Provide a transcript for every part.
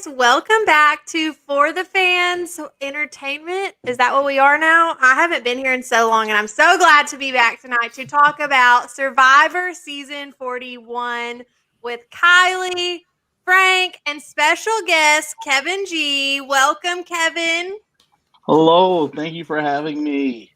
guys. Welcome back to For the Fans Entertainment. Is that what we are now? I haven't been here in so long, and I'm so glad to be back tonight to talk about Survivor Season 41 with Kylie, Frank, and special guest Kevin G. Welcome, Kevin. Hello. Thank you for having me.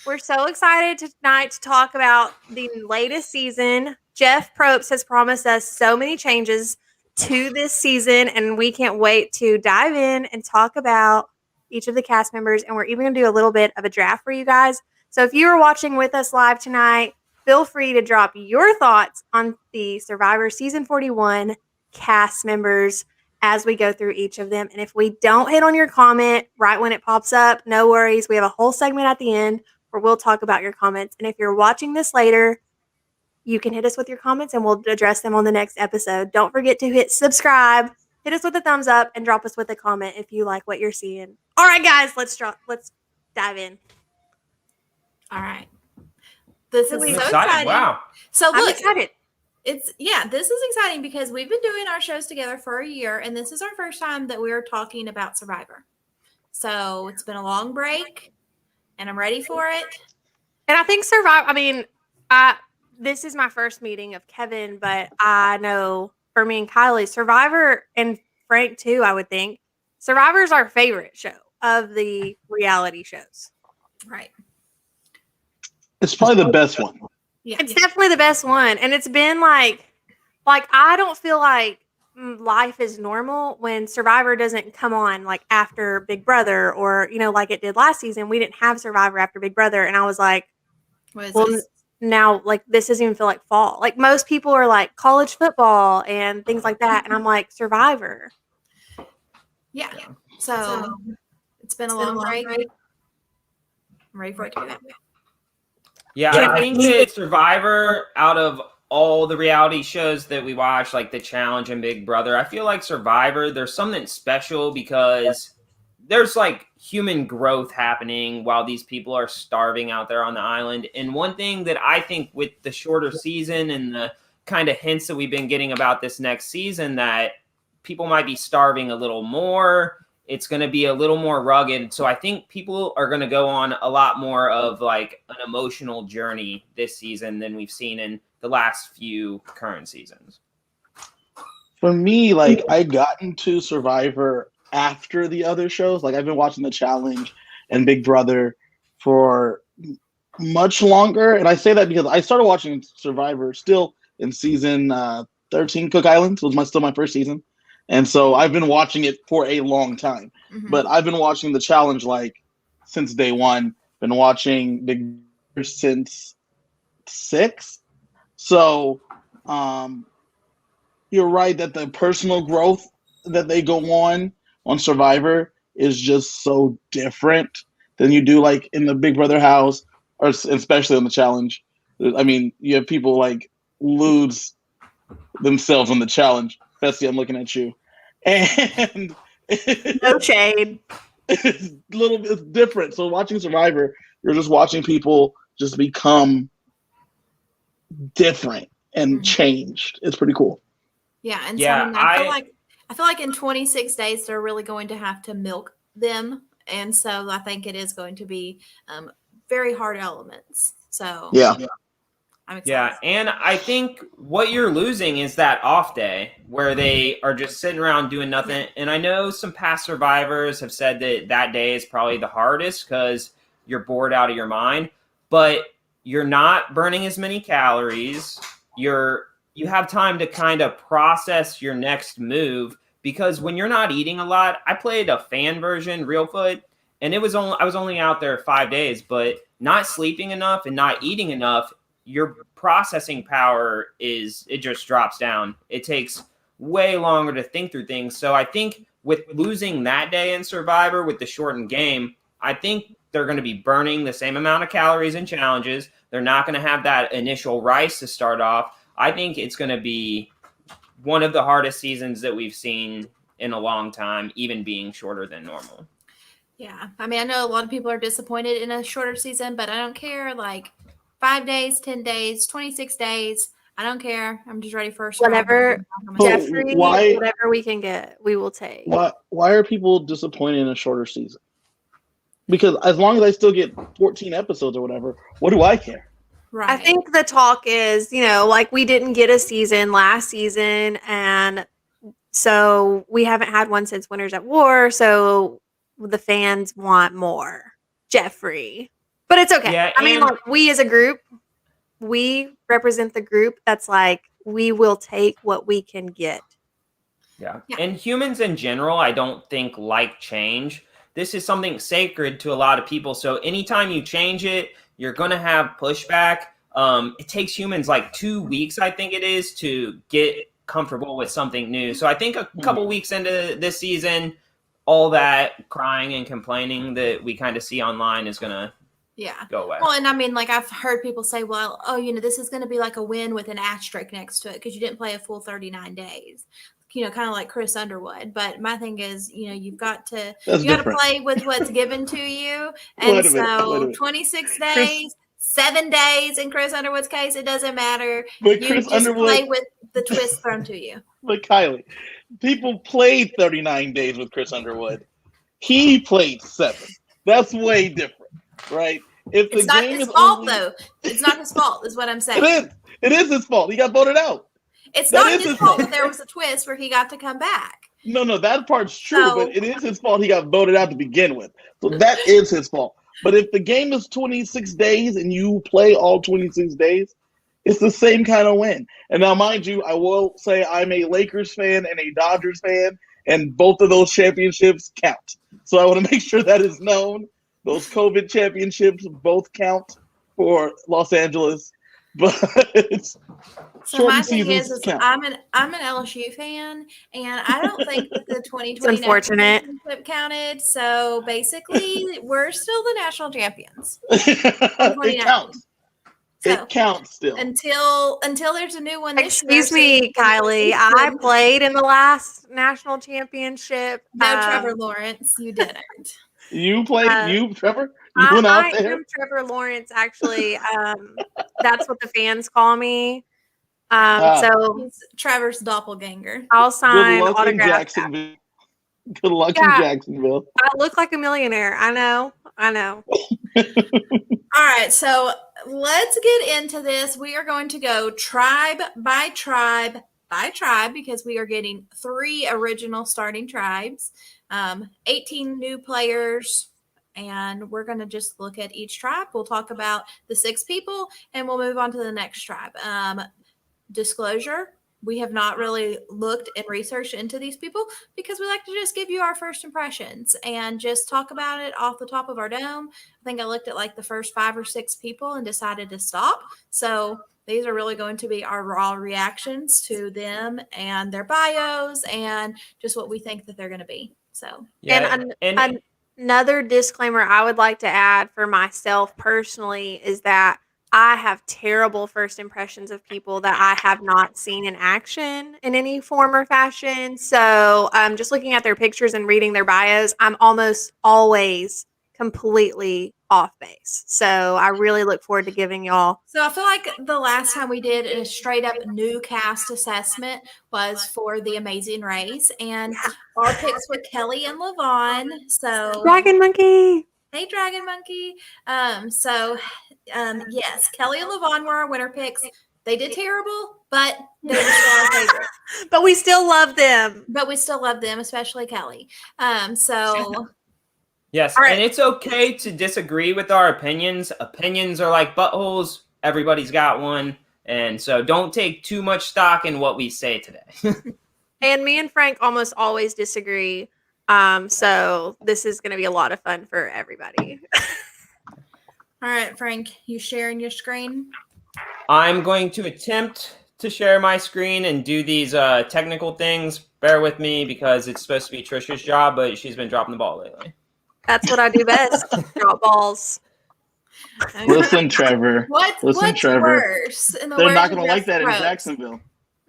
We're so excited tonight to talk about the latest season. Jeff Probst has promised us so many changes to this season, and we can't wait to dive in and talk about each of the cast members. And we're even going to do a little bit of a draft for you guys. So if you are watching with us live tonight, feel free to drop your thoughts on the Survivor Season 41 cast members as we go through each of them. And if we don't hit on your comment right when it pops up, no worries. We have a whole segment at the end where we'll talk about your comments. And if you're watching this later, you can hit us with your comments and we'll address them on the next episode. Don't forget to hit subscribe, hit us with a thumbs up, and drop us with a comment if you like what you're seeing. All right, guys, let's dive in. All right. This is so exciting. exciting. Wow. So look, I'm excited. This is exciting because we've been doing our shows together for a year, and this is our first time that we are talking about Survivor. So it's been a long break, and I'm ready for it. And I think this is my first meeting of Kevin, but I know for me and Kylie, Survivor, and Frank too, I would think, Survivor is our favorite show of the reality shows. Right. It's probably the best one. Yeah. It's definitely the best one. And it's been like I don't feel like life is normal when Survivor doesn't come on like after Big Brother or, like it did last season. We didn't have Survivor after Big Brother. And I was like, now like this doesn't even feel like fall. Like most people are like college football and things like that. And I'm like, Survivor. Yeah. So it's been a long break. I'm ready for it to be back. Yeah, I think that Survivor, out of all the reality shows that we watch, like The Challenge and Big Brother, I feel like Survivor, there's something special because there's like human growth happening while these people are starving out there on the island. And one thing that I think with the shorter season and the kind of hints that we've been getting about this next season, that people might be starving a little more. It's going to be a little more rugged. So I think people are going to go on a lot more of like an emotional journey this season than we've seen in the last few current seasons. For me, like I got into Survivor after the other shows. Like I've been watching The Challenge and Big Brother for much longer. And I say that because I started watching Survivor still in season 13, Cook Islands was still my first season. And so I've been watching it for a long time. Mm-hmm. But I've been watching The Challenge like since day one. Been watching Big Brother since 6. So you're right that the personal growth that they go on Survivor is just so different than you do like in the Big Brother house, or especially on The Challenge. I mean, you have people like lose themselves on The Challenge. Bessie, I'm looking at you. And no shade. It's different. So watching Survivor, you're just watching people just become different and changed. It's pretty cool. Yeah, and so I feel like in 26 days they're really going to have to milk them, and so I think it is going to be very hard elements. So yeah. I'm excited. Yeah, and I think what you're losing is that off day where they are just sitting around doing nothing. And I know some past survivors have said that that day is probably the hardest because you're bored out of your mind, but you're not burning as many calories. You have time to kind of process your next move, because when you're not eating a lot, I played a fan version, Real Foot, and I was only out there 5 days, but not sleeping enough and not eating enough, your processing power it just drops down. It takes way longer to think through things. So I think with losing that day in Survivor with the shortened game, I think they're going to be burning the same amount of calories and challenges. They're not going to have that initial rise to start off. I think it's going to be one of the hardest seasons that we've seen in a long time, even being shorter than normal. Yeah. I mean, I know a lot of people are disappointed in a shorter season, but I don't care. Like 5 days, 10 days, 26 days. I don't care. I'm just ready for Whatever So Jeffrey, why- whatever we can get, we will take. Why are people disappointed in a shorter season? Because as long as I still get 14 episodes or whatever, what do I care? Right. I think the talk is, like we didn't get a season last season, and so we haven't had one since Winners at War, so the fans want more Jeffrey. But it's okay. Yeah, I mean, and- like, we as a group, we represent the group that's like, we will take what we can get. Yeah. Yeah. And humans in general, I don't think like change. This is something sacred to a lot of people. So anytime you change it, you're going to have pushback. It takes humans like 2 weeks, I think it is, to get comfortable with something new. So I think a couple weeks into this season, all that crying and complaining that we kind of see online is going to go away. Well, and I mean, like I've heard people say, well, this is going to be like a win with an asterisk next to it because you didn't play a full 39 days. Kind of like Chris Underwood. But my thing is, you've got to play with what's given to you. And Wait a minute. 26 days, 7 days in Chris Underwood's case, it doesn't matter. But You Chris just Underwood, play with the twist thrown to you. but Kylie, people played 39 days with Chris Underwood. He played 7. That's way different, right? If the It's not game his is fault, only- though. It's not his fault, is what I'm saying. It is. It is his fault. He got voted out. It's That not is his his fault fault. that there was a twist where he got to come back. No, that part's true, No. but it is his fault he got voted out to begin with. So that is his fault. But if the game is 26 days and you play all 26 days, it's the same kind of win. And now, mind you, I will say I'm a Lakers fan and a Dodgers fan, and both of those championships count. So I want to make sure that is known. Those COVID championships both count for Los Angeles. But So my shortened thing seasons is count. I'm an LSU fan, and I don't think that the 2020 It's unfortunate. national championship counted. So basically, we're still the national champions. It counts. So It counts still. until there's a new one this year. Excuse me, Kylie. I played in the last national championship. No, Trevor Lawrence, you didn't. You played, Trevor? You I went out there? am Trevor Lawrence, actually. That's what the fans call me. So He's Trevor's doppelganger. I'll Good sign luck in autographs. Jacksonville. Good luck in Yeah. Jacksonville. I look like a millionaire. I know. All right, so let's get into this. We are going to go tribe by tribe by tribe because we are getting 3 original starting tribes, 18 new players, and we're going to just look at each tribe. We'll talk about the 6 people, and we'll move on to the next tribe. Disclosure, we have not really looked and researched into these people because we like to just give you our first impressions and just talk about it off the top of our dome. I think I looked at like the first 5 or 6 people and decided to stop. So these are really going to be our raw reactions to them and their bios and just what we think that they're going to be. So, And another disclaimer I would like to add for myself personally is that I have terrible first impressions of people that I have not seen in action in any form or fashion. So just looking at their pictures and reading their bios, I'm almost always completely off base. So I really look forward to giving y'all. So I feel like the last time we did a straight up new cast assessment was for The Amazing Race, and our picks were Kelly and LaVon. So Dragon Monkey. Hey, Dragon Monkey. Yes, Kelly and LaVon were our winner picks. They did terrible, but they were still our favorites. But we still love them. But we still love them, especially Kelly. Yes, All right. and it's okay to disagree with our opinions. Opinions are like buttholes. Everybody's got one. And so don't take too much stock in what we say today. And me and Frank almost always disagree. So this is going to be a lot of fun for everybody. All right, Frank, you sharing your screen? I'm going to attempt to share my screen and do these technical things. Bear with me because it's supposed to be Trisha's job, but she's been dropping the ball lately. That's what I do best. Drop balls. Listen, Trevor. What's Trevor. worse? In the They're words not of going to like Jeff that in Probst? Jacksonville.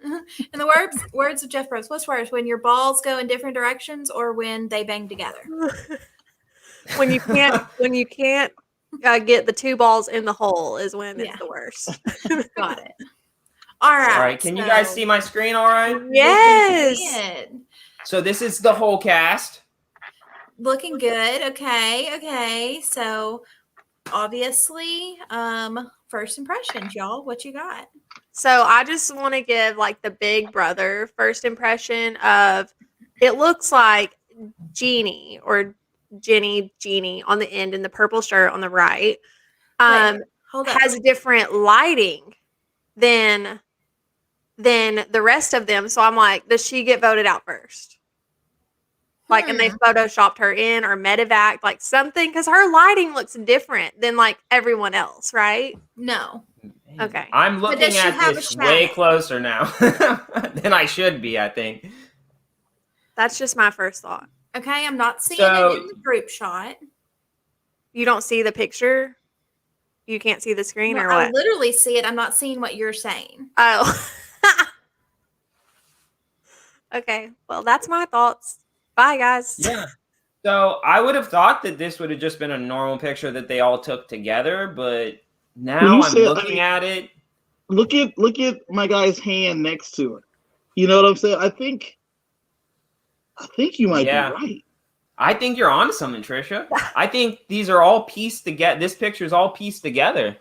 In the words of Jeff Probst, what's worse, when your balls go in different directions or when they bang together? when you can't get the 2 balls in the hole is when it's the worst. Got it. All right. All right. Can you guys see my screen all right? Yes. So this is the whole cast. Looking good. Okay. So obviously, first impressions, y'all. What you got? So I just want to give like the Big Brother first impression of it looks like Jeannie or Jeannie on the end in the purple shirt on the right. Wait, hold up. Has different lighting than the rest of them. So I'm like, does she get voted out first? Like, and they photoshopped her in or medevac, like something, because her lighting looks different than like everyone else, right? No. Okay. I'm But looking does she at have this a way shadow? closer now than I should be, I think. That's just my first thought. Okay, I'm not seeing So- it in the group shot. You don't see the picture? You can't see the screen No, or I what? literally see it. I'm not seeing what you're saying. Oh. Okay. Well, that's my thoughts. Bye, guys. Yeah. So I would have thought that this would have just been a normal picture that they all took together, but When now you I'm say- I looking mean- at it. Look at my guy's hand next to it. You know what I'm saying? I think you might Yeah. be right. I think you're onto something, Trisha. I think these are all pieced together. This picture is all pieced together.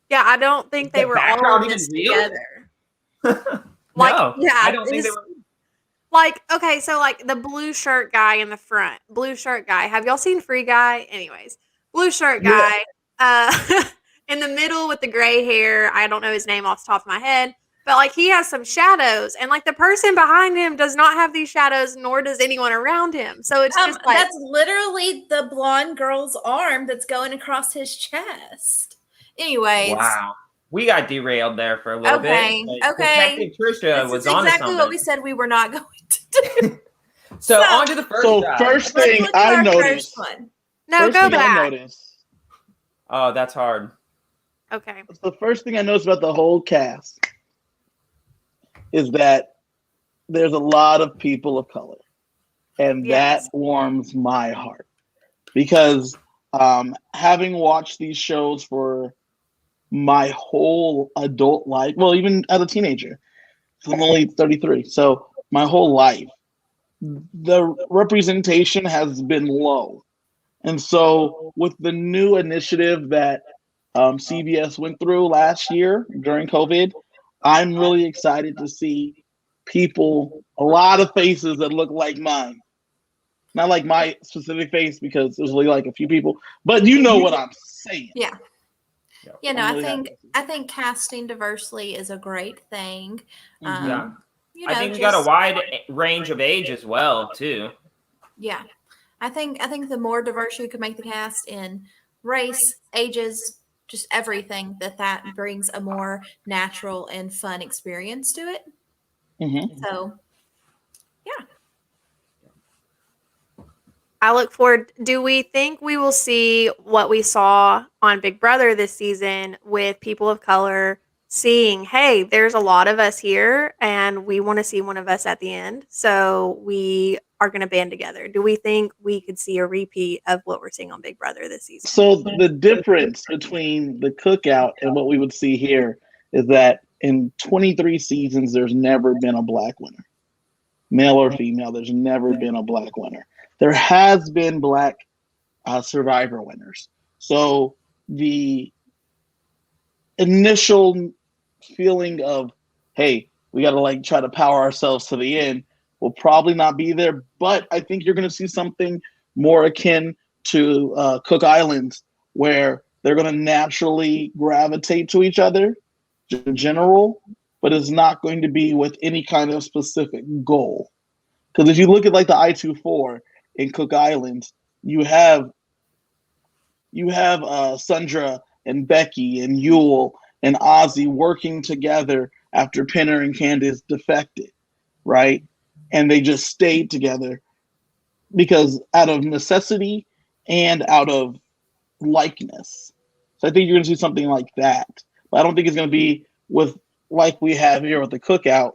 Yeah, I don't think they The were all background in even this real? together. Like, No, yeah, I don't think they it's- were. Like, okay, so like the blue shirt guy in the front, blue shirt guy. Have y'all seen Free Guy? Anyways, blue shirt Yeah. guy, in the middle with the gray hair. I don't know his name off the top of my head, but like he has some shadows, and like the person behind him does not have these shadows, nor does anyone around him. So it's just like That's literally the blonde girl's arm that's going across his chest. Anyways, Wow. We got derailed there for a little Okay, bit. but okay. Detective Trisha this was is on to exactly something. what we said we were not going to do. So So- on to the first So guy. first Let's thing look at I our noticed. first one. no, First go thing I back. noticed. Oh, that's hard. Okay, The first thing I noticed about the whole cast is that there's a lot of people of color, and Yes. that warms my heart because having watched these shows for my whole adult life, well, even as a teenager, I'm only 33, so my whole life, the representation has been low. And so with the new initiative that CBS went through last year during COVID, I'm really excited to see people, a lot of faces that look like mine. Not like my specific face because there's only like a few people, but you know what I'm saying. Yeah. You know, I'm I really think happy. casting diversely is a great thing. Yeah. You know, I think we got a just- wide range of age as well, too. Yeah. I think the more diverse you can make the cast in race, ages, just everything, that brings a more natural and fun experience to it. Mhm. So I look forward. Do we think we will see what we saw on Big Brother this season with people of color seeing, hey, there's a lot of us here and we want to see one of us at the end. So we are going to band together. Do we think we could see a repeat of what we're seeing on Big Brother this season? So the difference between the cookout and what we would see here is that in 23 seasons, there's never been a black winner. Male or female, there's never been a black winner. There has been black survivor winners. So the initial feeling of, hey, we got to like try to power ourselves to the end will probably not be there. But I think you're going to see something more akin to Cook Islands, where they're going to naturally gravitate to each other in general, but it's not going to be with any kind of specific goal. Because if you look at like the I-24 in Cook Islands, you have Sundra and Becky and Yule and Ozzy working together after Penner and Candace defected, right? And they just stayed together because out of necessity and out of likeness. So I think you're going to see something like that. But I don't think it's going to be with like we have here with the cookout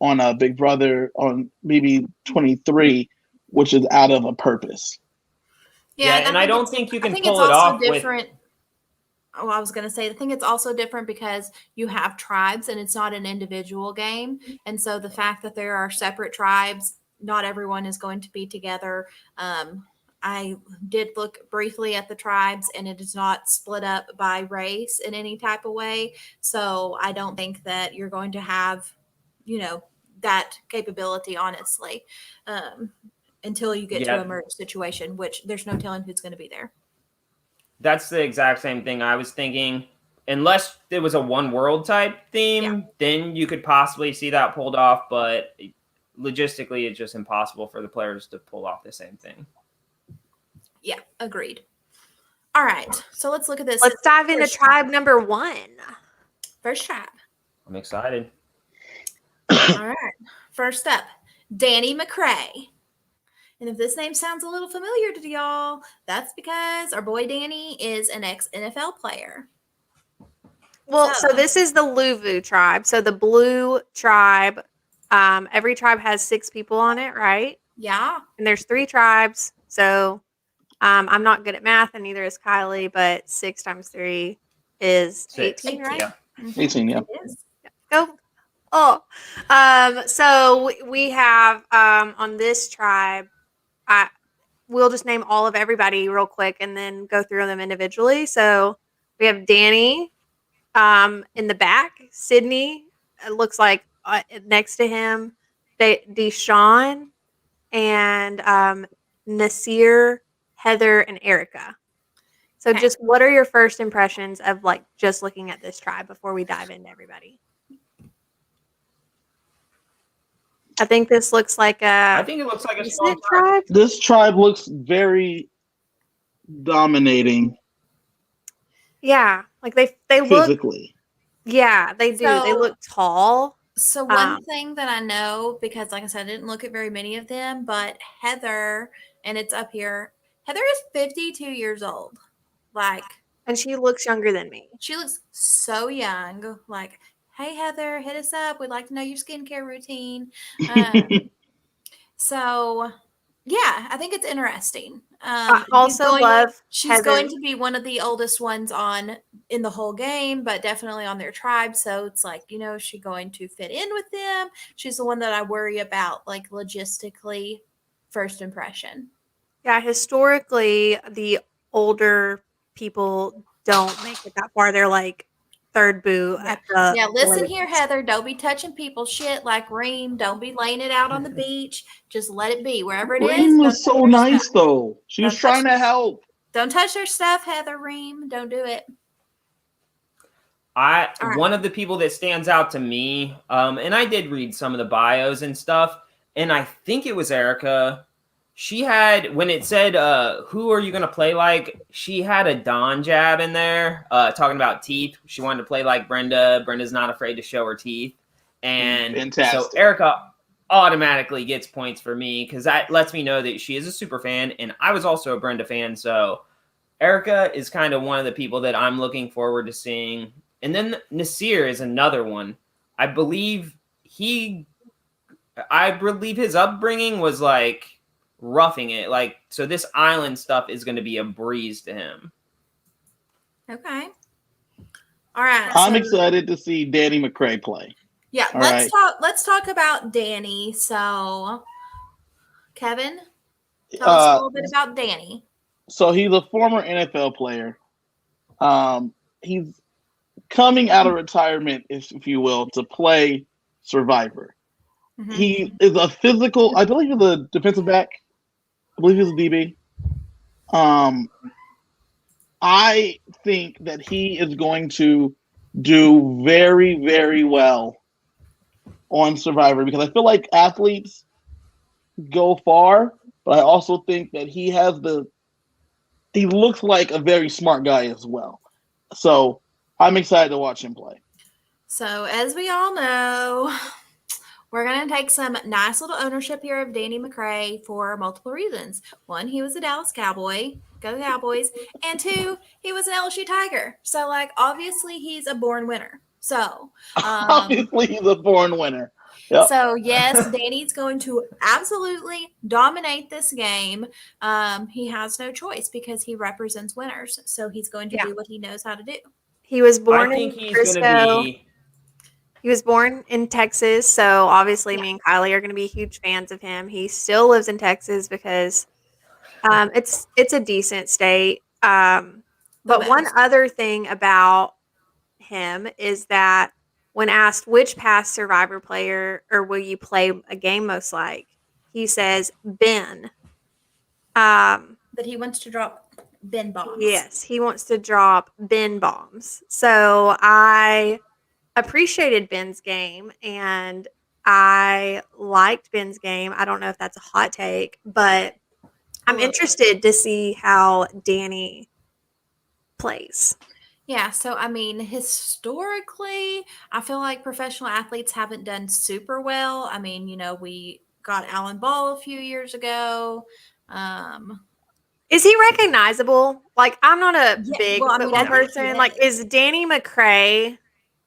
on a Big Brother on maybe 23, which is out of a purpose. Yeah, and I don't think you can I think pull it's it also off with- different. Oh, I was going to say, I think it's also different because you have tribes and it's not an individual game. And so the fact that there are separate tribes, not everyone is going to be together. I did look briefly at the tribes and it is not split up by race in any type of way. So I don't think that you're going to have, that capability, honestly, until you get to a merge situation, which there's no telling who's going to be there. That's the exact same thing I was thinking. Unless it was a one world type theme, then you could possibly see that pulled off. But logistically, it's just impossible for the players to pull off the same thing. Yeah, agreed. All right, so let's look at this. Let's dive into tribe number 1. First tribe. I'm excited. All right, first up, Danny McCray. And if this name sounds a little familiar to y'all, that's because our boy Danny is an ex-NFL player. Well, so this is the Luvu Tribe. So the blue tribe, every tribe has 6 people on it, right? Yeah. And there's 3 tribes. So I'm not good at math, and neither is Kylie, but 6 times 3 is 18, right? Yeah. 18, yeah. It is. Go. Oh. So we have on this tribe, we'll just name all of everybody real quick and then go through them individually. So we have Danny in the back, Sydney, it looks like next to him, Deshaun, and Nasir, Heather, and Erica. So just what are your first impressions of like just looking at this tribe before we dive into everybody? I think this looks like I think it looks like a small tribe. This tribe looks very dominating. Yeah, like they physically. Look. Yeah, they do. They look tall. So one thing that I know, because like I said, I didn't look at very many of them, but Heather, and it's up here. Heather is 52 years old. And she looks younger than me. She looks so young. Like, hey, Heather, hit us up. We'd like to know your skincare routine. So, yeah, I think it's interesting. I also love she's Heather. going to be one of the oldest ones in the whole game, but definitely on their tribe. So it's like, is she going to fit in with them? She's the one that I worry about, like logistically, first impression. Yeah, historically, the older people don't make it that far. They're like third boo at the. Yeah, listen here, Heather. Don't be touching people's shit like Reem. Don't be laying it out on the beach. Just let it be wherever it is. Reem was so nice, though. She was trying to help. Don't touch her stuff, Heather. Reem, don't do it. One of the people that stands out to me, and I did read some of the bios and stuff, and I think it was Erica. She had, when it said, who are you going to play like? She had a Don jab in there, talking about teeth. She wanted to play like Brenda. Brenda's not afraid to show her teeth. And fantastic. So Erica automatically gets points for me because that lets me know that she is a super fan. And I was also a Brenda fan. So Erica is kind of one of the people that I'm looking forward to seeing. And then Nasir is another one. I believe his upbringing was like roughing it, like, so this island stuff is going to be a breeze to him. Okay. All right. I'm excited to see Danny McCray play. Yeah, let's talk about Danny. So, Kevin, tell us a little bit about Danny. So he's a former NFL player. He's coming out of retirement, if you will, to play Survivor. Mm-hmm. He is a physical, I believe he's a defensive back. I believe he's a DB. I think that he is going to do very, very well on Survivor because I feel like athletes go far, but I also think that he looks like a very smart guy as well. So I'm excited to watch him play. So as we all know, we're going to take some nice little ownership here of Danny McCray for multiple reasons. 1, he was a Dallas Cowboy. Go Cowboys. And 2, he was an LSU Tiger. So, like, obviously he's a born winner. So, obviously he's a born winner. Yep. So yes, Danny's going to absolutely dominate this game. He has no choice because he represents winners. So he's going to do what he knows how to do. He was I born think in he's going to Frisco. be. He was born in Texas, so obviously Yeah. me and Kylie are going to be huge fans of him. He still lives in Texas because it's a decent state. But one other thing about him is that when asked which past Survivor player or will you play a game most like, he says Ben. That he wants to drop Ben bombs. Yes, he wants to drop Ben bombs. So I appreciated Ben's game and I liked Ben's game. I don't know if that's a hot take, but I'm interested to see how Danny plays. Yeah, so I mean, historically, I feel like professional athletes haven't done super well. I mean, we got Alan Ball a few years ago. Is he recognizable? Like, I'm not a big well, I mean, football I think he person. Like, is. is Danny McCray,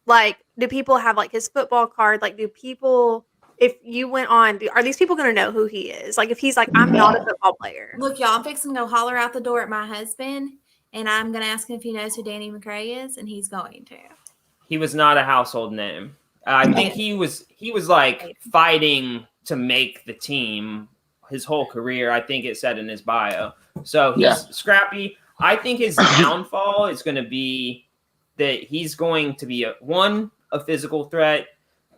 like, do people have, like, his football card? Like, do people, if you went on, are these people going to know who he is? Like, if he's like, I'm not a football player. Look, y'all, I'm fixing to go holler out the door at my husband, and I'm going to ask him if he knows who Danny McCray is, and he's going to. He was not a household name. I think he was like fighting to make the team his whole career. I think it said in his bio. So he's scrappy. I think his downfall is going to be that he's going to be a physical threat.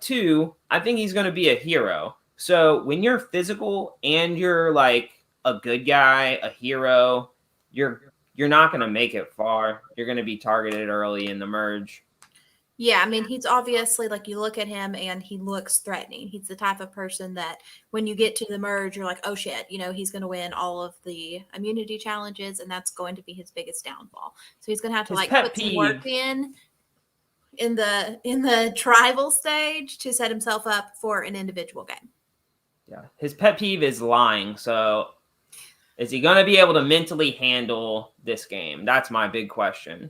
2, I think he's going to be a hero. So when you're physical and you're like a good guy, a hero, you're not going to make it far. You're going to be targeted early in the merge. Yeah, I mean, he's obviously, like, you look at him and he looks threatening. He's the type of person that when you get to the merge, you're like, oh shit, he's going to win all of the immunity challenges, and that's going to be his biggest downfall. So he's going to have to put some work in the tribal stage to set himself up for an individual game. Yeah, his pet peeve is lying. So is he going to be able to mentally handle this game? That's my big question.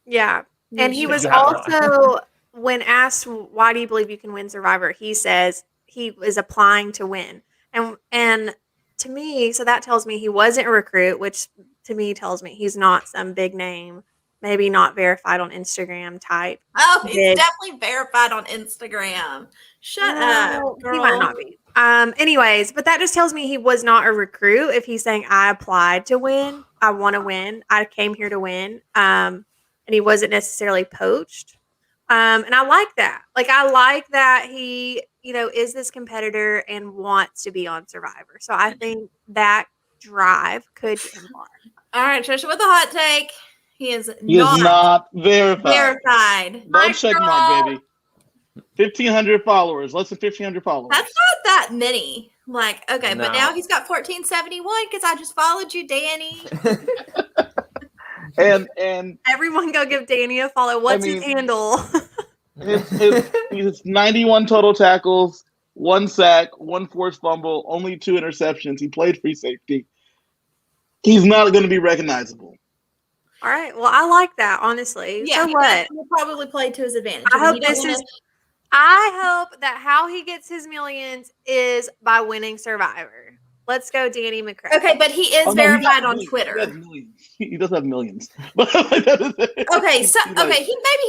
Yeah. And he was also, when asked, why do you believe you can win Survivor? He says he is applying to win. And to me, so that tells me he wasn't a recruit, which to me tells me he's not some big name, maybe not verified on Instagram type. Oh, he's definitely verified on Instagram. Shut up, girl. He might not be. Anyways, but that just tells me he was not a recruit. If he's saying I applied to win, I want to win, I came here to win. And he wasn't necessarily poached. And I like that. Like, I like that he, is this competitor and wants to be on Survivor. So I think that drive could get him far. All right, Trisha, with a hot take. He is not verified. No check mark, baby. 1,500 followers. Less than 1,500 followers. That's not that many. Like, okay, no. But now he's got 1,471 because I just followed you, Danny. And everyone go give Danny a follow. What's his handle? He's 91 total tackles, 1 sack, 1 forced fumble, only 2 interceptions. He played free safety. He's not going to be recognizable. All right. Well, I like that, honestly. Yeah, so what? He'll probably play to his advantage. I hope that how he gets his millions is by winning Survivor. Let's go, Danny McCray. Okay, but he is verified on Twitter. He does have millions. Okay, so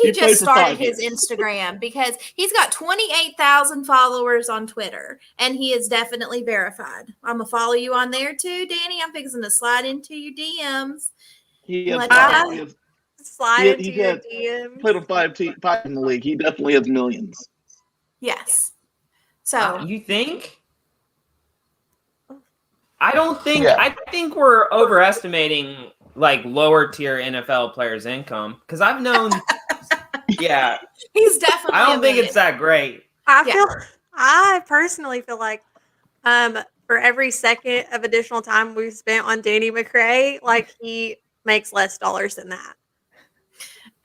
he just started his Instagram because he's got 28,000 followers on Twitter, and he is definitely verified. I'm gonna follow you on there too, Danny. I'm fixing to slide into your DMs. Slide into your DMs. Played on 5 in the league. He definitely has millions. Yes. So you think? I don't think. Yeah. I think we're overestimating like lower tier NFL players' income because I've known. Yeah, he's definitely. I don't think it's that great. I personally feel like, for every second of additional time we've spent on Danny McCray, like he makes less dollars than that.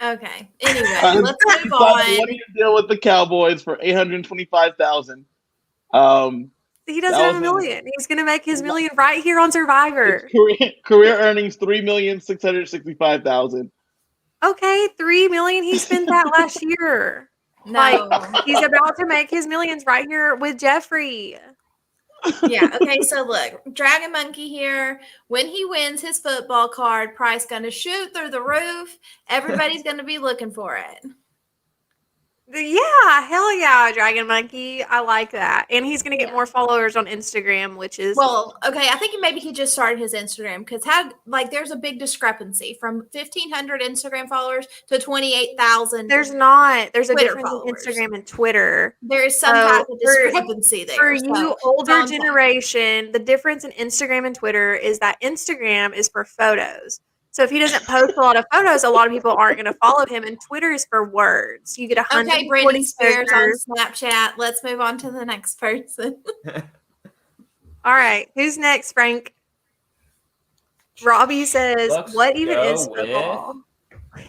Okay. Anyway, let's move on. What do you deal with the Cowboys for $825,000? He doesn't have $1 million. He's going to make his $1 million right here on Survivor. Career earnings $3,665,000. Okay, $3 million. He spent that last year. No. He's about to make his millions right here with Jeffrey. Yeah. Okay. So look, Dragon Monkey here. When he wins his football card, price gonna shoot through the roof. Everybody's gonna be looking for it. Yeah, hell yeah, Dragon Monkey. I like that. And he's going to get more followers on Instagram, which is... Well, okay, I think maybe he just started his Instagram because there's a big discrepancy from 1,500 Instagram followers to 28,000. There's not. There's a Twitter difference followers. in Instagram and Twitter. There is some type of discrepancy there. For you older generation, the difference in Instagram and Twitter is that Instagram is for photos. So if he doesn't post a lot of photos, a lot of people aren't going to follow him. And Twitter is for words. You get 140 Okay, Britney Spears characters. on Snapchat. Let's move on to the next person. All right. Who's next, Frank? Robbie says, what even is football?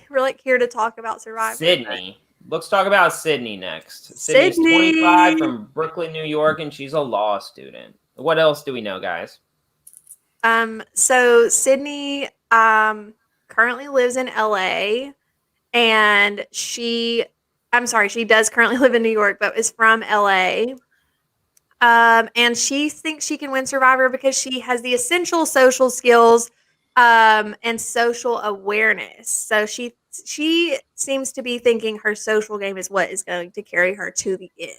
We're like here to talk about Survivor. Sydney. Let's talk about Sydney next. Sydney's 25 from Brooklyn, New York, and she's a law student. What else do we know, guys? So Sydney currently lives in LA, and she does currently live in New York, but is from LA. And she thinks she can win Survivor because she has the essential social skills and social awareness. So she seems to be thinking her social game is what is going to carry her to the end.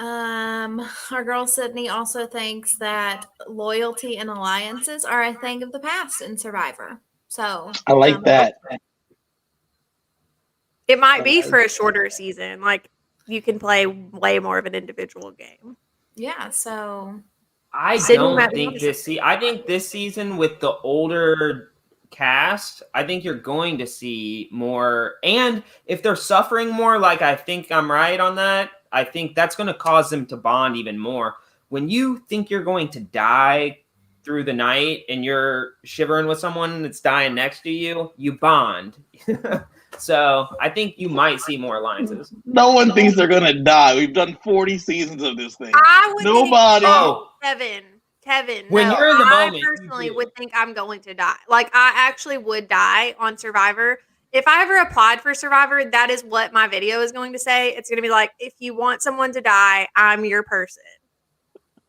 Our girl Sydney also thinks that loyalty and alliances are a thing of the past in Survivor. So I like that. It might be for a shorter season. Like you can play way more of an individual game. Yeah. So I think this season with the older cast, I think you're going to see more. And if they're suffering more, like I think I'm right on that. I think that's going to cause them to bond even more. When you think you're going to die through the night and you're shivering with someone that's dying next to you, you bond. So I think you might see more alliances. No one thinks they're going to die. We've done 40 seasons of this thing. Nobody. Kevin. When you're in the moment, I personally would think I'm going to die. Like I actually would die on Survivor. If I ever applied for Survivor, that is what my video is going to say. It's going to be like, if you want someone to die, I'm your person.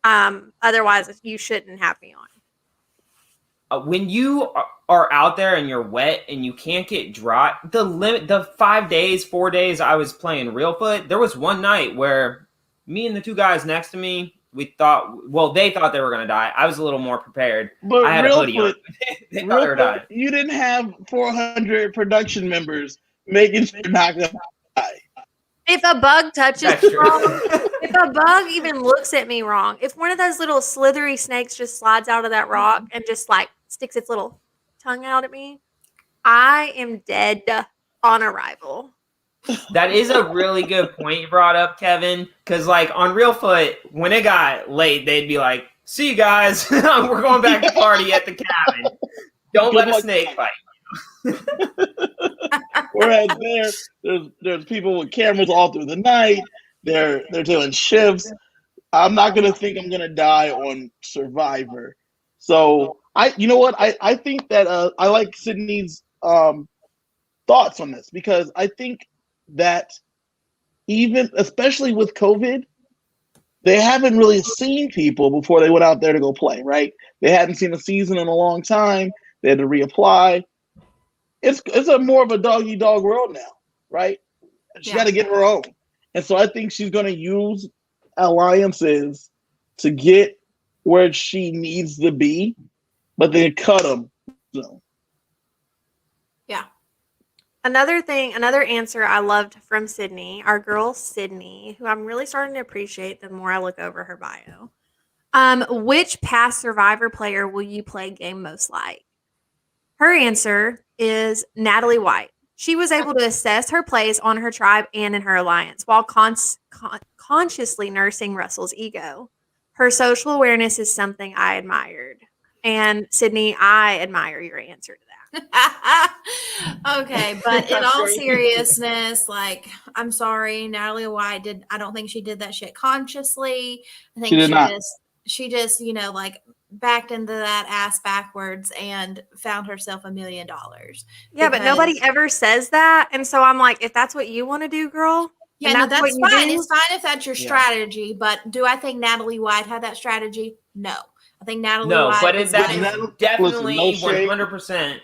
Otherwise, you shouldn't have me on. When you are out there and you're wet and you can't get dry, the 4 days I was playing RealiTEA, there was one night where me and the two guys next to me, they thought they were going to die. I was a little more prepared. But I had a hoodie on. They thought they were dying. You didn't have 400 production members making sure you're not going to die. If a bug touches me wrong, if a bug even looks at me wrong, if one of those little slithery snakes just slides out of that rock and just like sticks its little tongue out at me, I am dead on arrival. That is a really good point you brought up, Kevin. Because like on RealiTEA, when it got late, they'd be like, "See you guys, we're going back to party at the cabin. Don't let a snake bite." Whereas there's people with cameras all through the night. They're doing shifts. I'm not gonna think I'm gonna die on Survivor. So you know what? I think that I like Sydney's thoughts on this because I think that especially with COVID, they haven't really seen people before they went out there to go play, right? They hadn't seen a season in a long time. They had to reapply. It's a more of a dog-eat-dog world now, right? She got to get her own. And so I think she's going to use alliances to get where she needs to be, but then cut them. So. Yeah. Another answer I loved from Sydney, our girl Sydney, who I'm really starting to appreciate the more I look over her bio. Which past Survivor player will you play game most like? Her answer is Natalie White. She was able to assess her place on her tribe and in her alliance while consciously nursing Russell's ego. Her social awareness is something I admired. And Sydney, I admire your answer to that. Okay, but in all seriousness, like, I'm sorry, Natalie White I don't think she did that shit consciously. I think she just, like, backed into that ass backwards and found herself $1 million. Yeah, but nobody ever says that. And so I'm like, if that's what you want to do, girl. Yeah, and no, that's that's what you fine. do, It's fine if that's your strategy. But do I think Natalie White had that strategy? No. I think Natalie White. But was that kind is of- definitely no shade. 100%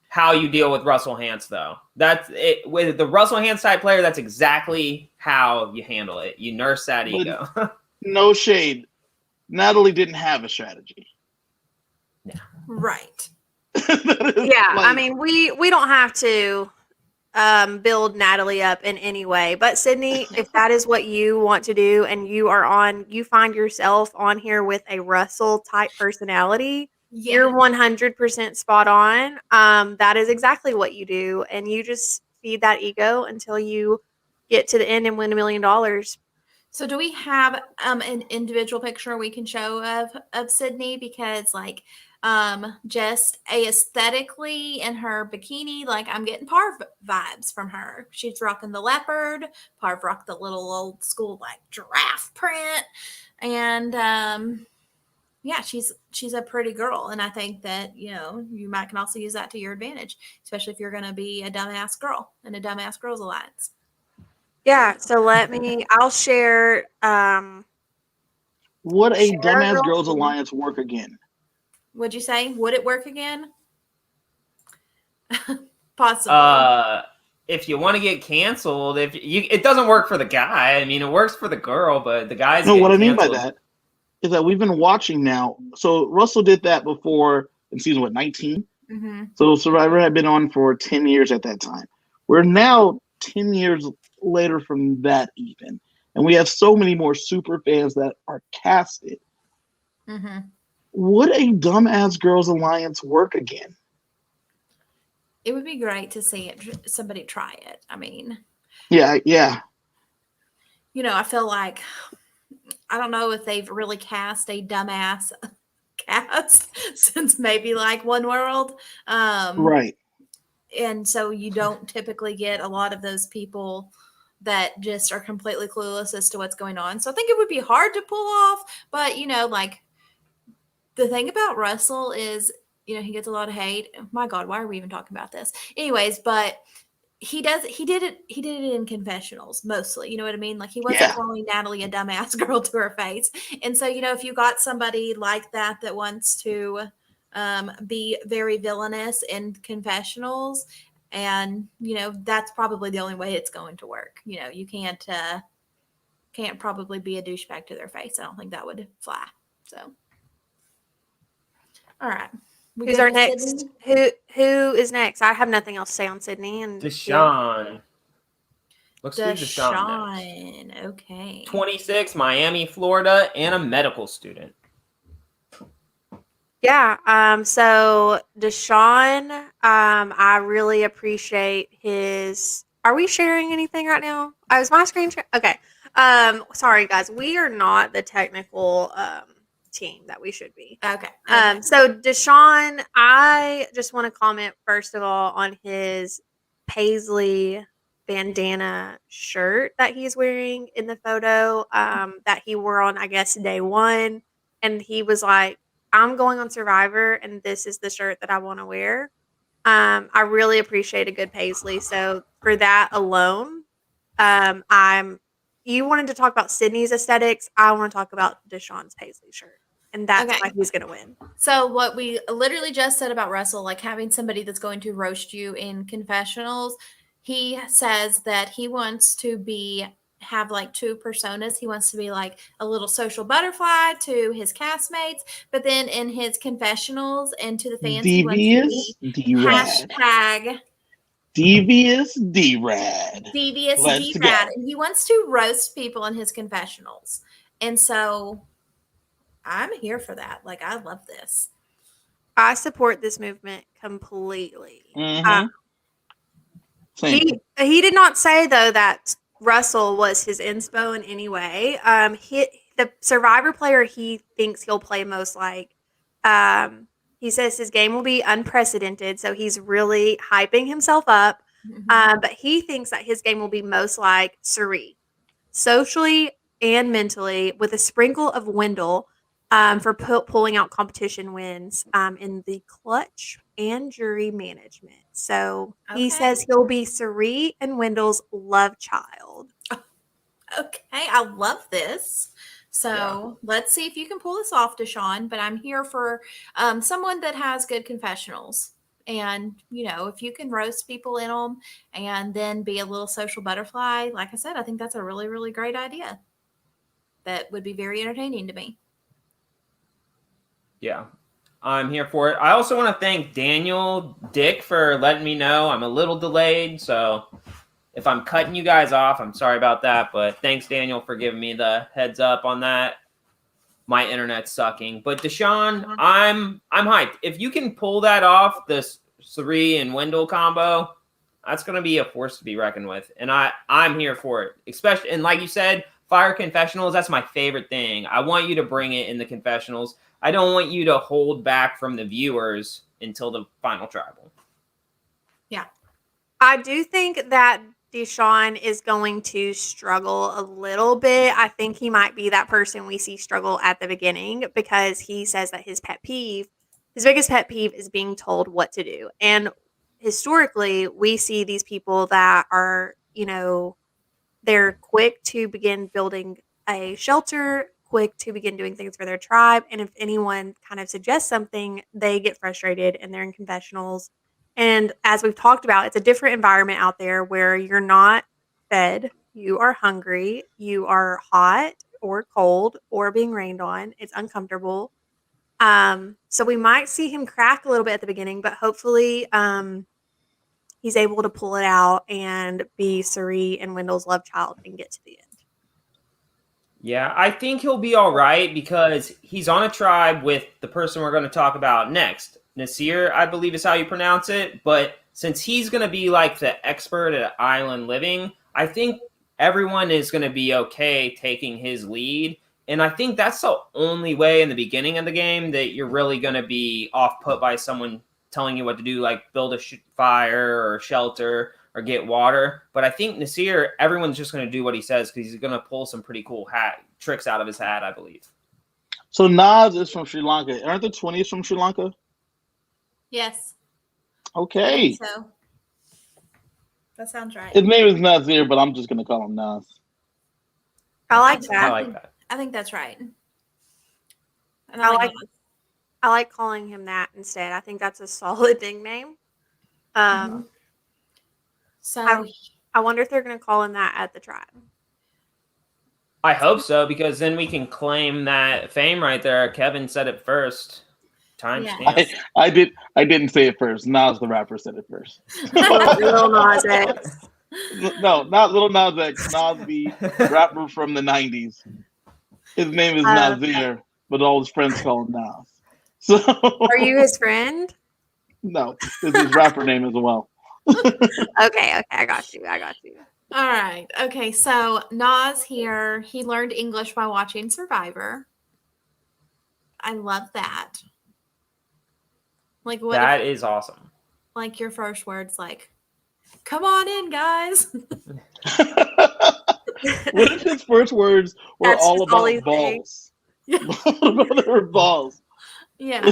how you deal with Russell Hantz, though. That's it. With the Russell Hantz type player, that's exactly how you handle it. You nurse that But- ego. No shade. Natalie didn't have a strategy. right. yeah, I mean, we don't have to build Natalie up in any way. But Sydney, if that is what you want to do and you find yourself on here with a Russell type personality, you're 100% spot on. That is exactly what you do. And you just feed that ego until you get to the end and win $1 million. So do we have an individual picture we can show of Sydney? Because just aesthetically in her bikini, like I'm getting Parv vibes from her. She's rocking the leopard. Parv rocked the little old school like giraffe print. And yeah, she's a pretty girl. And I think that, you can also use that to your advantage, especially if you're going to be a dumbass girl in a dumbass girls alliance. Yeah, so I'll share. Would a Share Dumbass Girl- Girls Alliance work again? Would you say? Would it work again? Possibly. If you want to get canceled, it doesn't work for the guy. I mean, it works for the girl, but the guy's No, what I mean by canceled. that is that we've been watching now. So Russell did that before in season 19. Mm-hmm. So Survivor had been on for 10 years at that time. We're now 10 years later from that even. And we have so many more super fans that are casted. Mm-hmm. Would a Dumbass Girls Alliance work again? It would be great to see somebody try it. I mean, Yeah. I feel like, I don't know if they've really cast a dumbass cast since maybe like One World. Right. And so you don't typically get a lot of those people that just are completely clueless as to what's going on. So I think it would be hard to pull off, but the thing about Russell is, he gets a lot of hate. My God, why are we even talking about this? Anyways, but he did it in confessionals mostly. You know what I mean? Like he wasn't calling Natalie a dumbass girl to her face. And so, if you got somebody like that wants to be very villainous in confessionals, and that's probably the only way it's going to work. You can't probably be a douchebag to their face. I don't think that would fly. So, all right. Who's our next? Who is next? I have nothing else to say on Sydney and Deshaun. Let's do Deshaun next. Okay. 26, Miami, Florida, and a medical student. Yeah. So Deshaun, I really appreciate his. Are we sharing anything right now? Is my screen okay? Sorry guys, we are not the technical team that we should be. Okay. So Deshaun, I just want to comment first of all on his Paisley bandana shirt that he's wearing in the photo that he wore on, I guess, day one. And he was like, I'm going on Survivor and this is the shirt that I want to wear. I really appreciate a good Paisley. So for that alone, you wanted to talk about Sydney's aesthetics. I want to talk about Deshaun's Paisley shirt. And that's why he's going to win. So what we literally just said about Russell, like having somebody that's going to roast you in confessionals, he says that he wants to have like two personas. He wants to be like a little social butterfly to his castmates, but then in his confessionals and to the fans, Devious D-Rad. Hashtag Devious D-Rad. Devious D-Rad. And he wants to roast people in his confessionals. And so I'm here for that. Like, I love this. I support this movement completely. Mm-hmm. He did not say, though, that Russell was his inspo in any way. The Survivor player he thinks he'll play most like, he says his game will be unprecedented, so he's really hyping himself up. Mm-hmm. But he thinks that his game will be most like Suri, socially and mentally, with a sprinkle of Wendell. for pulling out competition wins in the clutch and jury management. So he Okay. says he'll be Sari and Wendell's love child. Okay, I love this. So let's see if you can pull this off, Deshaun. But I'm here for someone that has good confessionals. And, if you can roast people in them and then be a little social butterfly, like I said, I think that's a really, really great idea. That would be very entertaining to me. Yeah, I'm here for it. I also want to thank Daniel Dick for letting me know I'm a little delayed. So if I'm cutting you guys off, I'm sorry about that. But thanks, Daniel, for giving me the heads up on that. My internet's sucking. But Deshaun, I'm hyped. If you can pull that off, this Sari and Wendell combo, that's going to be a force to be reckoned with. And I'm here for it. Especially, and like you said, fire confessionals, that's my favorite thing. I want you to bring it in the confessionals. I don't want you to hold back from the viewers until the final tribal. Yeah. I do think that Deshaun is going to struggle a little bit. I think he might be that person we see struggle at the beginning because he says that his biggest pet peeve is being told what to do. And historically, we see these people that are, they're quick to begin building a shelter, quick to begin doing things for their tribe. And if anyone kind of suggests something, they get frustrated and they're in confessionals. And as we've talked about, it's a different environment out there where you're not fed, you are hungry, you are hot or cold or being rained on. It's uncomfortable. So we might see him crack a little bit at the beginning, but hopefully he's able to pull it out and be Sari and Wendell's love child and get to the end. Yeah, I think he'll be all right because he's on a tribe with the person we're going to talk about next. Nasir, I believe is how you pronounce it. But since he's going to be like the expert at island living, I think everyone is going to be okay taking his lead. And I think that's the only way in the beginning of the game that you're really going to be off put by someone telling you what to do, like build a fire or shelter or get water. But I think Nasir, everyone's just going to do what he says because he's going to pull some pretty cool tricks out of his hat, I believe. So Nas is from Sri Lanka. Aren't the 20s from Sri Lanka? Yes. Okay. So that sounds right. His name is Nazir, but I'm just going to call him Nas. I like that. I like that. I think that's right. And I like calling him that instead. I think that's a solid nickname. So I wonder if they're going to call him that at the tribe. I hope so, because then we can claim that fame right there. Kevin said it first. Timestamp. I didn't say it first. Nas the rapper said it first. Lil Nas X. No, not Lil Nas X. Nas the rapper from the 90s. His name is Nazir, but all his friends call him Nas. So Are you his friend? No, it's his rapper name as well. Okay, I got you. all right. Okay, so Nas here, he learned English by watching Survivor. I love that. Like that is awesome. Like your first words, like, "Come on in, guys." What if his first words were all about balls? Yeah. What about there were balls? Yeah.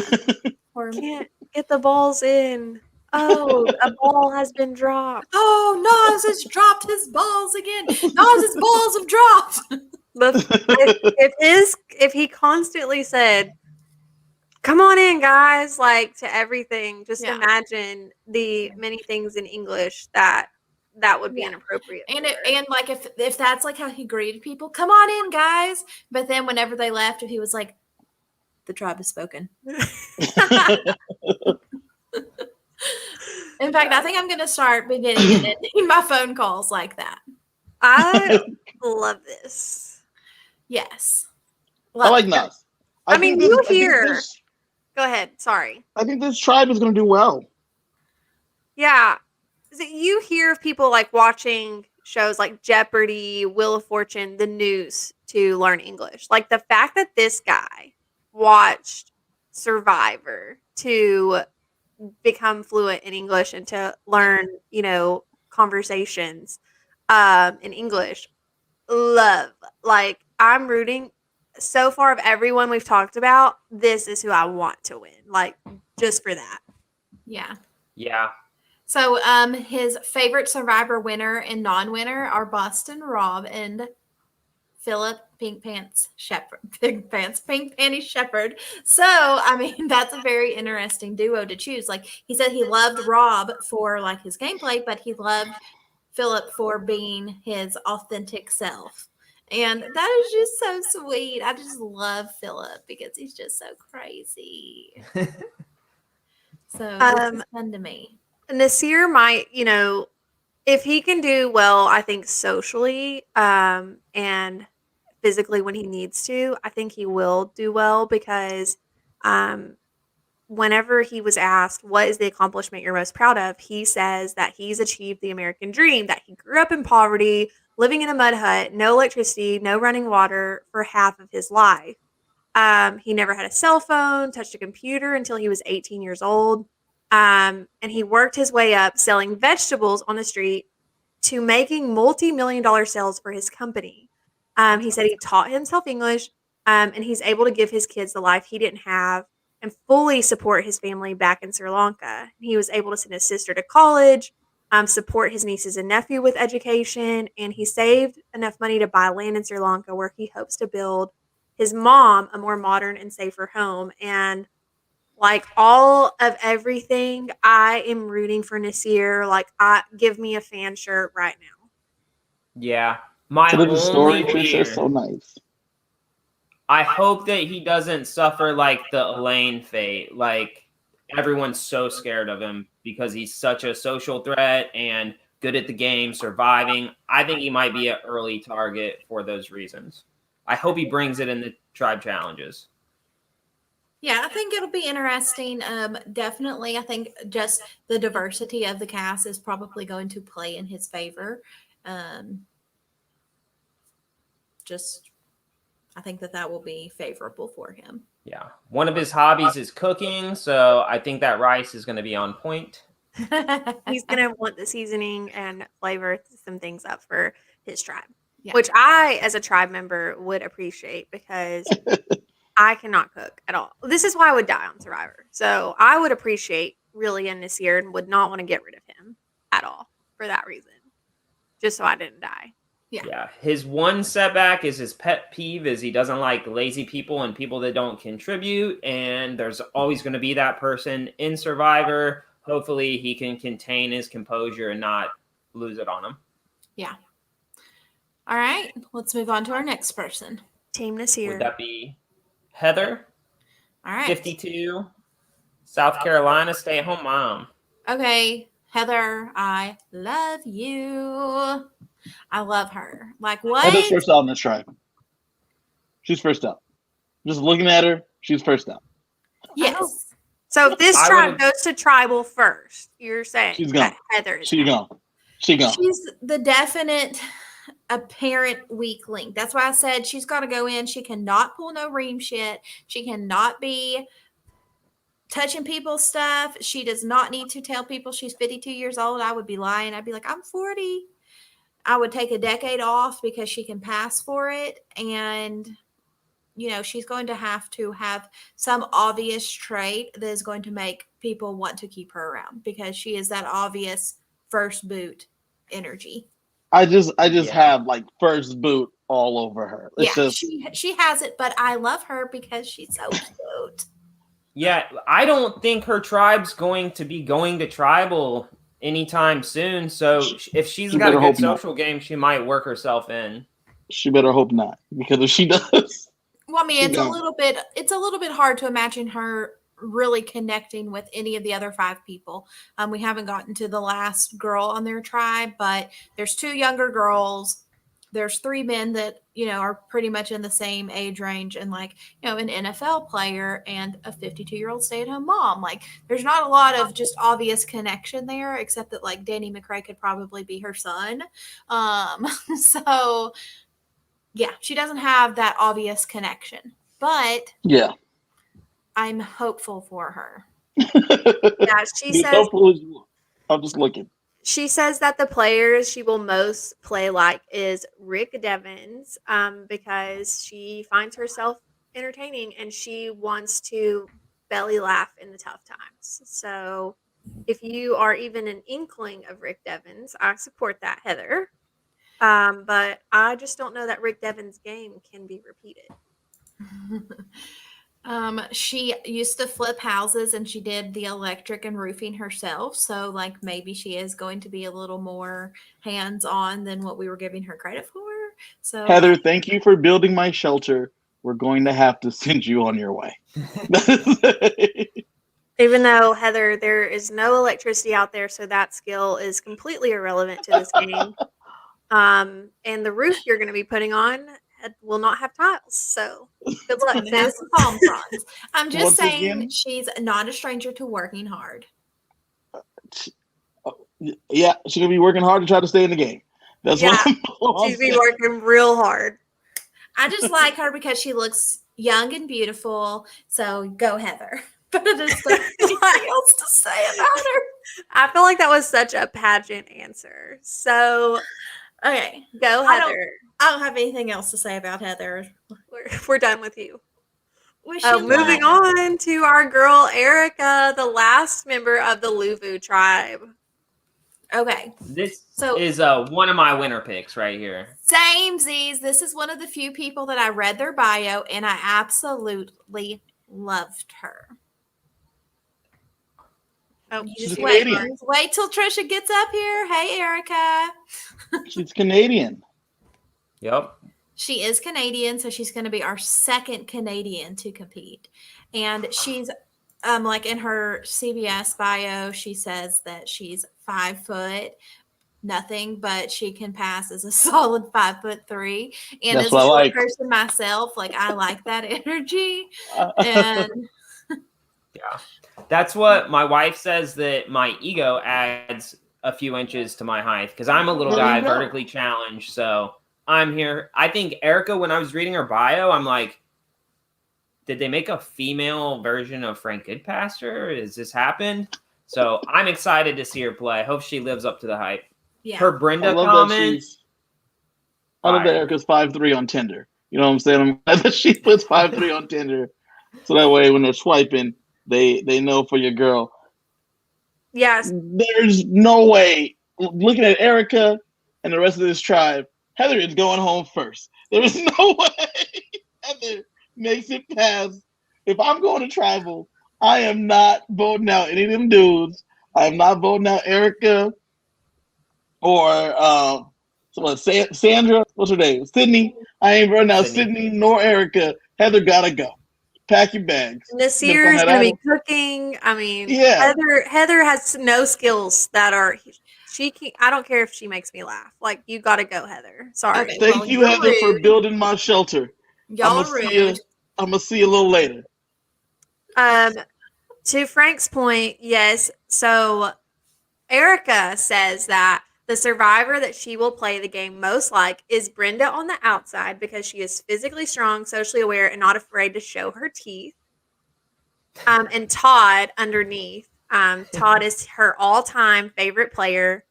Or can't get the balls in. Oh, a ball has been dropped. Oh, Nas has dropped his balls again. Nas's balls have dropped. If he constantly said, "Come on in, guys," like to everything, just imagine the many things in English that would be inappropriate. And like if that's like how he greeted people, "Come on in, guys." But then whenever they left, if he was like, "The tribe has spoken." In fact, I think I'm going to start beginning and ending my phone calls like that. I love this. Yes. I like Nas. I mean, you hear. Go ahead. Sorry. I think this tribe is going to do well. Yeah. You hear of people like watching shows like Jeopardy, Wheel of Fortune, The News to learn English. Like the fact that this guy watched Survivor to become fluent in English and to learn, conversations in English. Love. Like I'm rooting. so far of everyone we've talked about, this is who I want to win. Like, just for that. Yeah. Yeah. So his favorite Survivor winner and non-winner are Boston Rob and Philip Pink Panty Shepherd. So, I mean, that's a very interesting duo to choose. Like, he said he loved Rob for like his gameplay, but he loved Philip for being his authentic self. And that is just so sweet. I just love Philip because he's just so crazy. So this is fun to me. Nasir might, if he can do well, I think socially and physically when he needs to, I think he will do well because whenever he was asked, what is the accomplishment you're most proud of? He says that he's achieved the American dream, that he grew up in poverty, living in a mud hut, no electricity, no running water for half of his life. He never had a cell phone, touched a computer until he was 18 years old. And he worked his way up selling vegetables on the street to making multi-million-dollar sales for his company. He said he taught himself English, and he's able to give his kids the life he didn't have and fully support his family back in Sri Lanka. He was able to send his sister to college, support his nieces and nephew with education, and he saved enough money to buy land in Sri Lanka where he hopes to build his mom a more modern and safer home. And like all of everything, I am rooting for Nasir. Like, give me a fan shirt right now. Yeah. My So the story, only Trisha, fear, is so nice. I hope that he doesn't suffer like the Elaine fate. Like, everyone's so scared of him because he's such a social threat and good at the game, surviving. I think he might be an early target for those reasons. I hope he brings it in the tribe challenges. Yeah, I think it'll be interesting. Definitely, I think just the diversity of the cast is probably going to play in his favor. I think that will be favorable for him. Yeah. One of his hobbies is cooking, so I think that rice is going to be on point. He's going to want the seasoning and flavor some things up for his tribe, Yeah. which I, as a tribe member, would appreciate because I cannot cook at all. This is why I would die on Survivor. So I would appreciate really in this year and would not want to get rid of him at all for that reason, just so I didn't die. Yeah. His one setback is his pet peeve is he doesn't like lazy people and people that don't contribute. And there's always going to be that person in Survivor. Hopefully he can contain his composure and not lose it on him. Yeah. All right. Let's move on to our next person. Team Nasir. Would that be Heather? All right. 52, South Carolina, stay-at-home mom. Okay. Heather, I love you. I love her. Like, what? Heather's first out in the tribe. She's first out. Just looking at her, she's first out. Yes. So if this tribe goes to tribal first, you're saying she's gone. Heather is She's gone. She's gone. She's the definite apparent weak link. That's why I said she's got to go in. She cannot pull no ream shit. She cannot be touching people's stuff. She does not need to tell people she's 52 years old. I would be lying. I'd be like, I'm 40. I would take a decade off because she can pass for it. And, she's going to have some obvious trait that is going to make people want to keep her around because she is that obvious first boot energy. I just have like first boot all over her. She has it, but I love her because she's so cute. Yeah, I don't think her tribe's going to be going to tribal anytime soon. So if she's got a good social game, she might work herself in. She better hope not, because if she does, well, I mean, it's a little bit hard to imagine her really connecting with any of the other 5 people. We haven't gotten to the last girl on their tribe, but there's 2 younger girls. There's 3 men that, are pretty much in the same age range and like, an NFL player and a 52-year-old stay-at-home mom. Like, there's not a lot of just obvious connection there, except that like Danny McRae could probably be her son. So yeah, she doesn't have that obvious connection, but yeah, I'm hopeful for her. Yeah, she says. I'm just looking. She says that the players she will most play like is Rick Devens, because she finds herself entertaining and she wants to belly laugh in the tough times. So, if you are even an inkling of Rick Devens, I support that, Heather. But I just don't know that Rick Devens' game can be repeated. She used to flip houses and she did the electric and roofing herself. So, like, maybe she is going to be a little more hands on than what we were giving her credit for. So, Heather, thank you for building my shelter. We're going to have to send you on your way. Even though, Heather, there is no electricity out there, so that skill is completely irrelevant to this game. And the roof you're going to be putting on will not have tiles. So good luck, and it has sis. some palm fronds. I'm just Once saying again- she's not a stranger to working hard. Yeah, she's going to be working hard to try to stay in the game. That's Yeah, what I'm She's be saying. working real hard. I just like her because she looks young and beautiful. So go, Heather. But I just don't have anything else to say about her. I feel like that was such a pageant answer. So Okay. go, I don't- Heather. I don't have anything else to say about Heather. We're done with you. Wish you Moving luck. on to our girl Erica, the last member of the Luvu Tribe. Okay. This So- is one of my winner picks right here. Samesies. This is one of the few people that I read their bio and I absolutely loved her. Oh, You She's just Canadian. wait till Trisha gets up here. Hey, Erica. She's Canadian. Yep. She is Canadian, so she's going to be our second Canadian to compete. And she's like in her CBS bio, she says that she's 5 foot, nothing, but she can pass as a solid 5'3". And That's as a what I short like. person myself, like I like that energy. And Yeah. That's what my wife says, that my ego adds a few inches to my height because I'm a little There you guy, go. vertically challenged. So I'm here. I think Erica, when I was reading her bio, I'm like, did they make a female version of Frank Goodpasture? Has this happened? So I'm excited to see her play. I hope she lives up to the hype. yeah. Her Brenda I love comment. that Erica's 5'3" on Tinder. You know what I'm saying? I'm glad that she puts 5'3" on Tinder. So that way when they're swiping, they know for your girl. yes. There's no way. Looking at Erica and the rest of this tribe, Heather is going home first. There is no way Heather makes it past. If I'm going to travel, I am not voting out any of them dudes. I am not voting out Erica or Sandra. What's her name? Sydney. I ain't voting out Sydney nor Erica. Heather gotta go. Pack your bags. Nasir is going to be cooking. I mean, Yeah. Heather has no skills that are. She can, I don't care if she makes me laugh. Like, you got to go, Heather. Sorry. Okay. Thank Well, you, you're Heather, for rude. building my shelter. Y'all I'm are gonna rude. see you a little later. To Frank's point, yes. So Erica says that the survivor that she will play the game most like is Brenda on the outside because she is physically strong, socially aware, and not afraid to show her teeth. And Todd underneath. Todd is her all-time favorite player,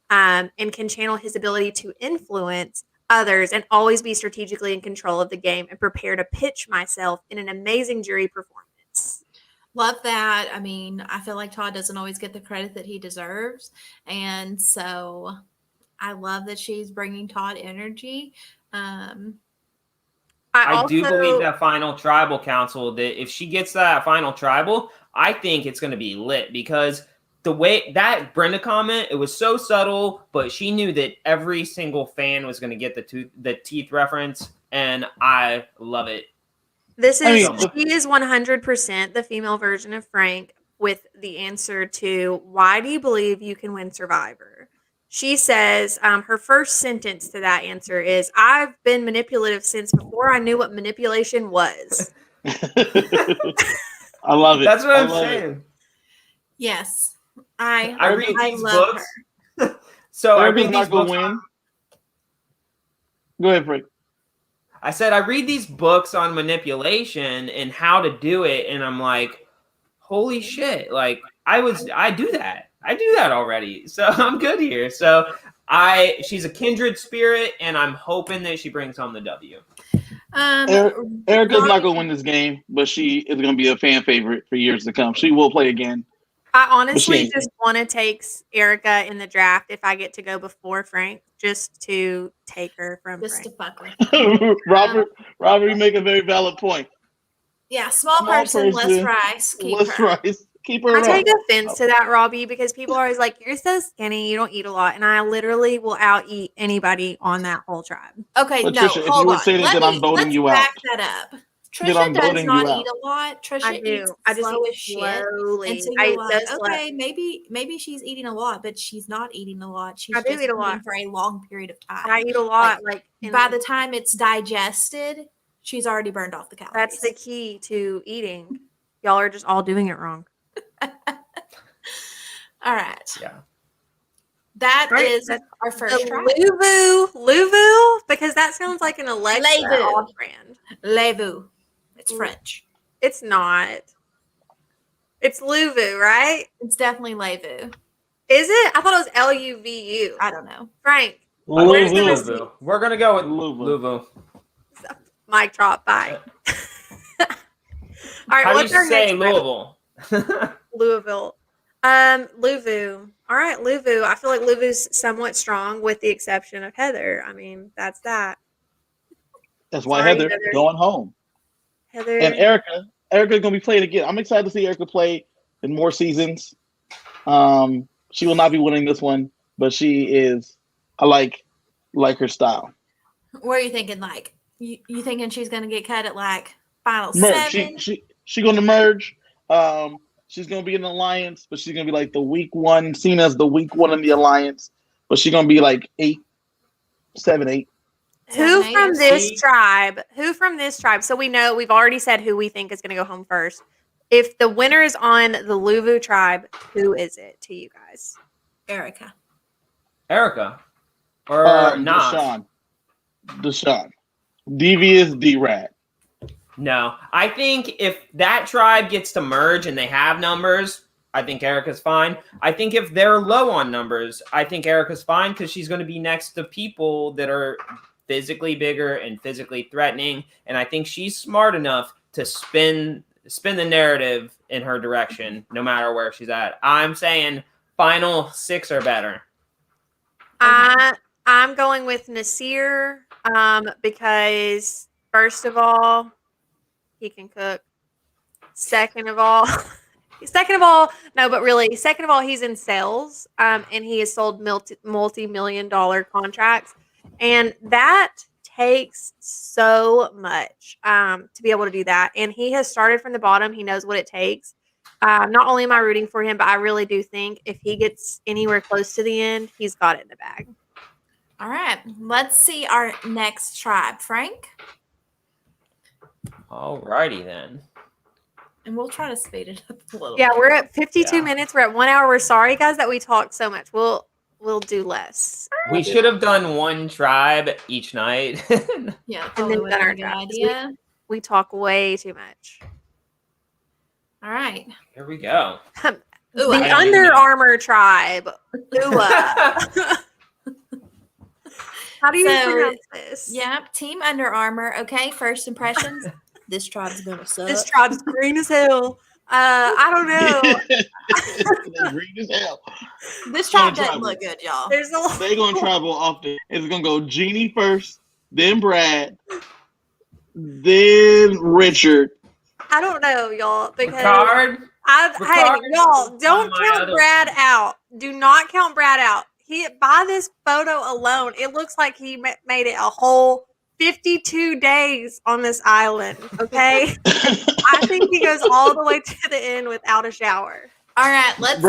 and can channel his ability to influence others and always be strategically in control of the game and prepare to pitch myself in an amazing jury performance. Love that. I mean, I feel like Todd doesn't always get the credit that he deserves. And so I love that she's bringing Todd energy. I do believe that final tribal council, that if she gets that final tribal, I think it's going to be lit because the way that Brenda comment, it was so subtle, but she knew that every single fan was going to get the teeth reference, and I love it. This is she is 100% the female version of Frank with the answer to why do you believe you can win Survivor? She says her first sentence to that answer is, I've been manipulative since before I knew what manipulation was. I love it. That's what I'm love saying. it. Yes. I read these love books. So I Erica's read these not gonna books. win. Go ahead, Frank. I said I read these books on manipulation and how to do it, and I'm like, holy shit! Like I do that. I do that already, so I'm good here. So she's a kindred spirit, and I'm hoping that she brings home the W. Erica's not going to win this game, but she is going to be a fan favorite for years to come. She will play again. I honestly just want to take Erica in the draft if I get to go before Frank, just to take her from Just Frank. to fuck with. Robert, you make a very valid point. Yeah, small person, less rice. Keep her I take around. offense to that, Robbie, because people are always like, "You're so skinny, you don't eat a lot," and I literally will out eat anybody on that whole tribe. Okay, But no, Trisha, if hold you would on. say that, then I'm voting you out. Let's back that up. Then I'm Trisha does voting not you eat a lot. Trisha I do. eats I just slow eat as shit. slowly. And so I you're eat like, so slow. okay, maybe she's eating a lot, but she's not eating a lot. She's I do just eat a eating lot. for a long period of time. I eat a lot. Like by the time it's digested, she's already burned off the calories. That's the key to eating. Y'all are just all doing it wrong. All right. Yeah. That is our first try. Luvu, because that sounds like an Alexa off-brand. Luvu. It's French. It's not. It's Luvu, right? It's definitely Luvu. Is it? I thought it was Luvu. I don't know. Frank. Luvu. We're going to go with Luvu. Mic drop. Bye. All right. How What's do you our say next Louisville? Louisville. Luvu. All right, Luvu. I feel like Luvu's somewhat strong with the exception of Heather. I mean, that's that. That's why Heather going home. Heather. And Erica's going to be playing again. I'm excited to see Erica play in more seasons. She will not be winning this one, but she is, I like her style. What are you thinking? Like, you thinking she's going to get cut at like final merge. 7? She going to merge. She's going to be in the alliance, but she's going to be like the weak one, seen as the weak one in the alliance. But she's going to be like 7, 8. Who from this tribe? So we know, we've already said who we think is going to go home first. If the winner is on the Luvu tribe, who is it to you guys? Erica. Or Nas? Deshaun. Devious D-Rad. No. I think if that tribe gets to merge and they have numbers, I think Erica's fine. I think if they're low on numbers, I think Erica's fine because she's going to be next to people that are physically bigger and physically threatening. And I think she's smart enough to spin the narrative in her direction, no matter where she's at. I'm saying final 6 or better. I'm going with Nasir because first of all, he can cook. Second of all, he's in sales and he has sold multi-million-dollar contracts. And that takes so much to be able to do that. And he has started from the bottom. He knows what it takes. Not only am I rooting for him, but I really do think if he gets anywhere close to the end, he's got it in the bag. All right. Let's see our next tribe. Frank? All righty then. And we'll try to speed it up a little. Yeah, we're at 52 minutes. We're at 1 hour. We're sorry, guys, that we talked so much. We'll do less. We should have done one tribe each night. Yeah, and then done our good tribes. idea. We talk way too much. All right. Here we go. The Under Armour tribe. How do you pronounce this? Yeah, Team Under Armour. Okay, first impressions. This tribe's gonna suck. This tribe's green as hell. I don't know. Green as hell. This tribe doesn't look good, y'all. They're gonna travel often. It's gonna go Jeannie first, then Brad, then Richard. I don't know, y'all, because Ricard? y'all don't count Brad out. Do not count Brad out. By this photo alone, it looks like he made it a whole 52 days on this island. Okay, I think he goes all the way to the end without a shower. All right, let's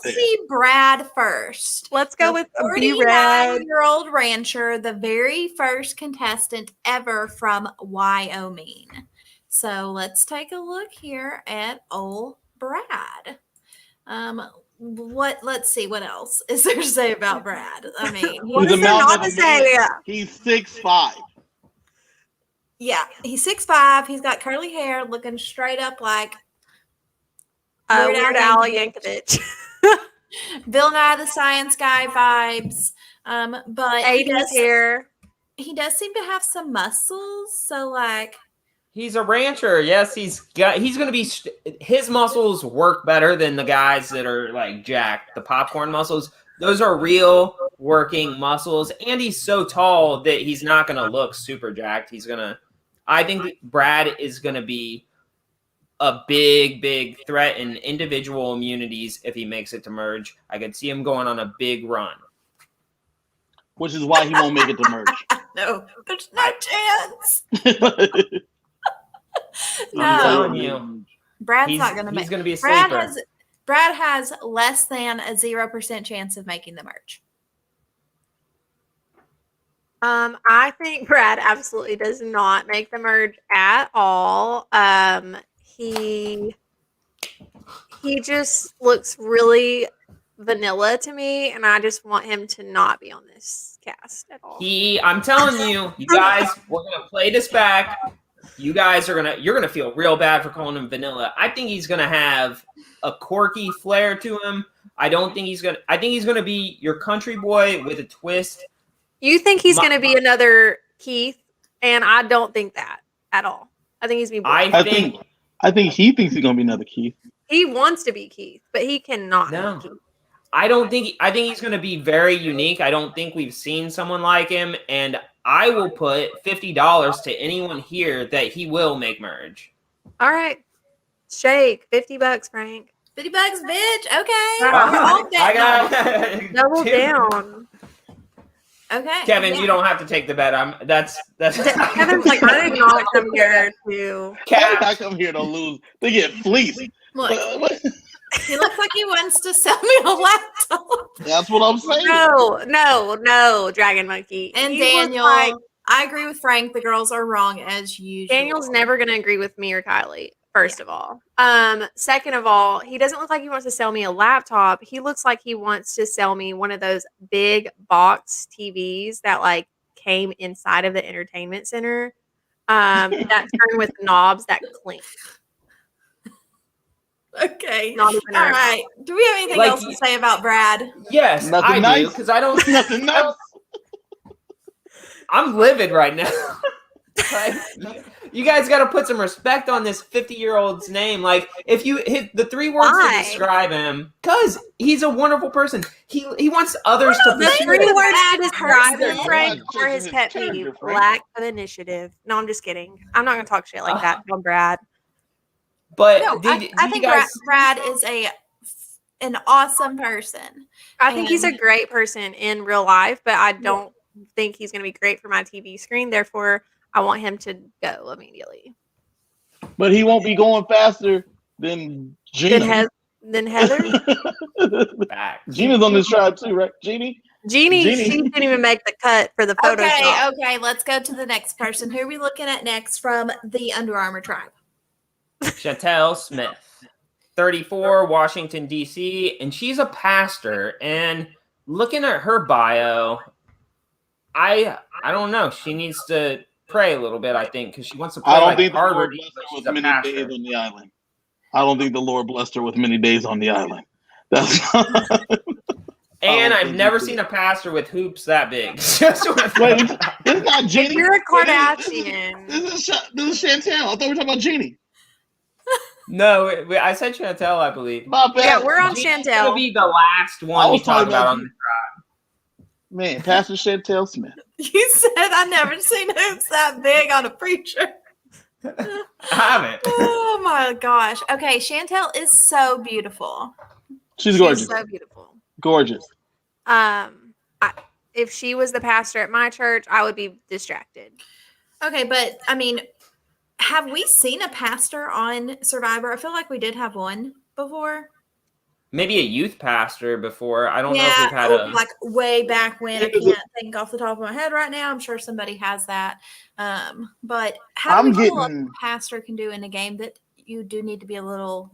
see Brad first. Let's go with a B-Rad 49-year-old rancher, the very first contestant ever from Wyoming. So let's take a look here at old Brad. Let's see what else is there to say about Brad. I mean, what is there not to say? He's 6'5". Yeah, he's 6'5". He's got curly hair, looking straight up like Weird Al Yankovic. Bill Nye the Science Guy vibes. But 80s hair. he does seem to have some muscles. So like, He's a rancher. Yes, he's gonna be. His muscles work better than the guys that are like jacked. The popcorn muscles, those are real working muscles. And he's so tall that he's not gonna look super jacked. I think Brad is gonna be a big threat in individual immunities if he makes it to merge. I could see him going on a big run. Which is why he won't make it to merge. no, there's no chance. I'm telling No, you, Brad's not going to make. He's gonna be a Brad sleeper. has less than a 0% chance of making the merge. I think Brad absolutely does not make the merge at all. He just looks really vanilla to me, and I just want him to not be on this cast at all. I'm telling you, you guys, we're gonna play this back. You guys you're gonna feel real bad for calling him vanilla. I think he's gonna have a quirky flair to him. I think he's gonna be your country boy with a twist. You think he's going to be another Keith, and I don't think that at all. I think he's going to be. I think he thinks he's gonna be another Keith. He wants to be Keith, but he cannot. No. Be Keith. I think he's going to be very unique. I don't think we've seen someone like him, and I will put $50 to anyone here that he will make merge. All right, shake $50, Frank. $50, bitch. Okay, Wow. we're all I got Double down. Okay, Kevin, yeah. you don't have to take the bet. That's Kevin's like, I did not come here to. I come here to lose. They get fleeced. Look, What? he looks like he wants to sell me a laptop. That's what I'm saying. No, Dragon Monkey. And He looks Daniel, like- I agree with Frank. The girls are wrong as usual. Daniel's never going to agree with me or Kylie. First of all, second of all, he doesn't look like he wants to sell me a laptop. He looks like he wants to sell me one of those big box TVs that like came inside of the entertainment center. That turn with knobs that clink. Okay. Not even All our- right. Do we have anything Like, else to say about Brad? Yes, Nothing I do nice. because I don't. Nothing nice. I'm livid right now. Like, you guys got to put some respect on this 50-year-old's name. Like, if you hit the 3 words Why? to describe him, because he's a wonderful person. He wants others to The pursue 3 it. words to Bad describe person. Frank You're or not his judging pet his peeve: character, Frank. lack of initiative. No, I'm just kidding. I'm not going to talk shit like that on Brad. But No, did I you think guys? Brad is an awesome person. I think he's a And- great person in real life, but I don't think he's going to be great for my TV screen. Therefore, I want him to go immediately. But he won't be going faster than Gina. Then Heather? Back. Gina's on this tribe too, right? Jeannie? Jeannie, Jeannie. she didn't even make the cut for the Photoshop. Okay. Let's go to the next person. Who are we looking at next from the Under Armour tribe? Chantel Smith, 34, Washington, D.C., and she's a pastor. And looking at her bio, I don't know. She needs to pray a little bit, I think, because she wants to play I don't like think the Lord Harvard. blessed her She's with a many pastor. days on the island. I don't think the Lord blessed her with many days on the island. That's And Oh, I've never seen a pastor with hoops that big. Just Wait, this is not Jeannie. You're a Wait, Kardashian. This is Chantel. I thought we were talking about Jeannie. No, I said Chantel, I believe. My bad. Yeah, we're on Jeannie's Chantel. gonna be the last I one we was talk talking about about on the Man, Pastor Chantel Smith. You said I never seen hoops that big on a preacher. I haven't. Oh my gosh. Okay, Chantel is so beautiful. She's She's gorgeous. so beautiful. Gorgeous. If she was the pastor at my church, I would be distracted. Okay, but I mean, have we seen a pastor on Survivor? I feel like we did have one before. Maybe a youth pastor before. I don't know if we've had a. like way back when. I can't think off the top of my head right now. I'm sure somebody has that. But how do we feel a pastor can do in a game that you do need to be a little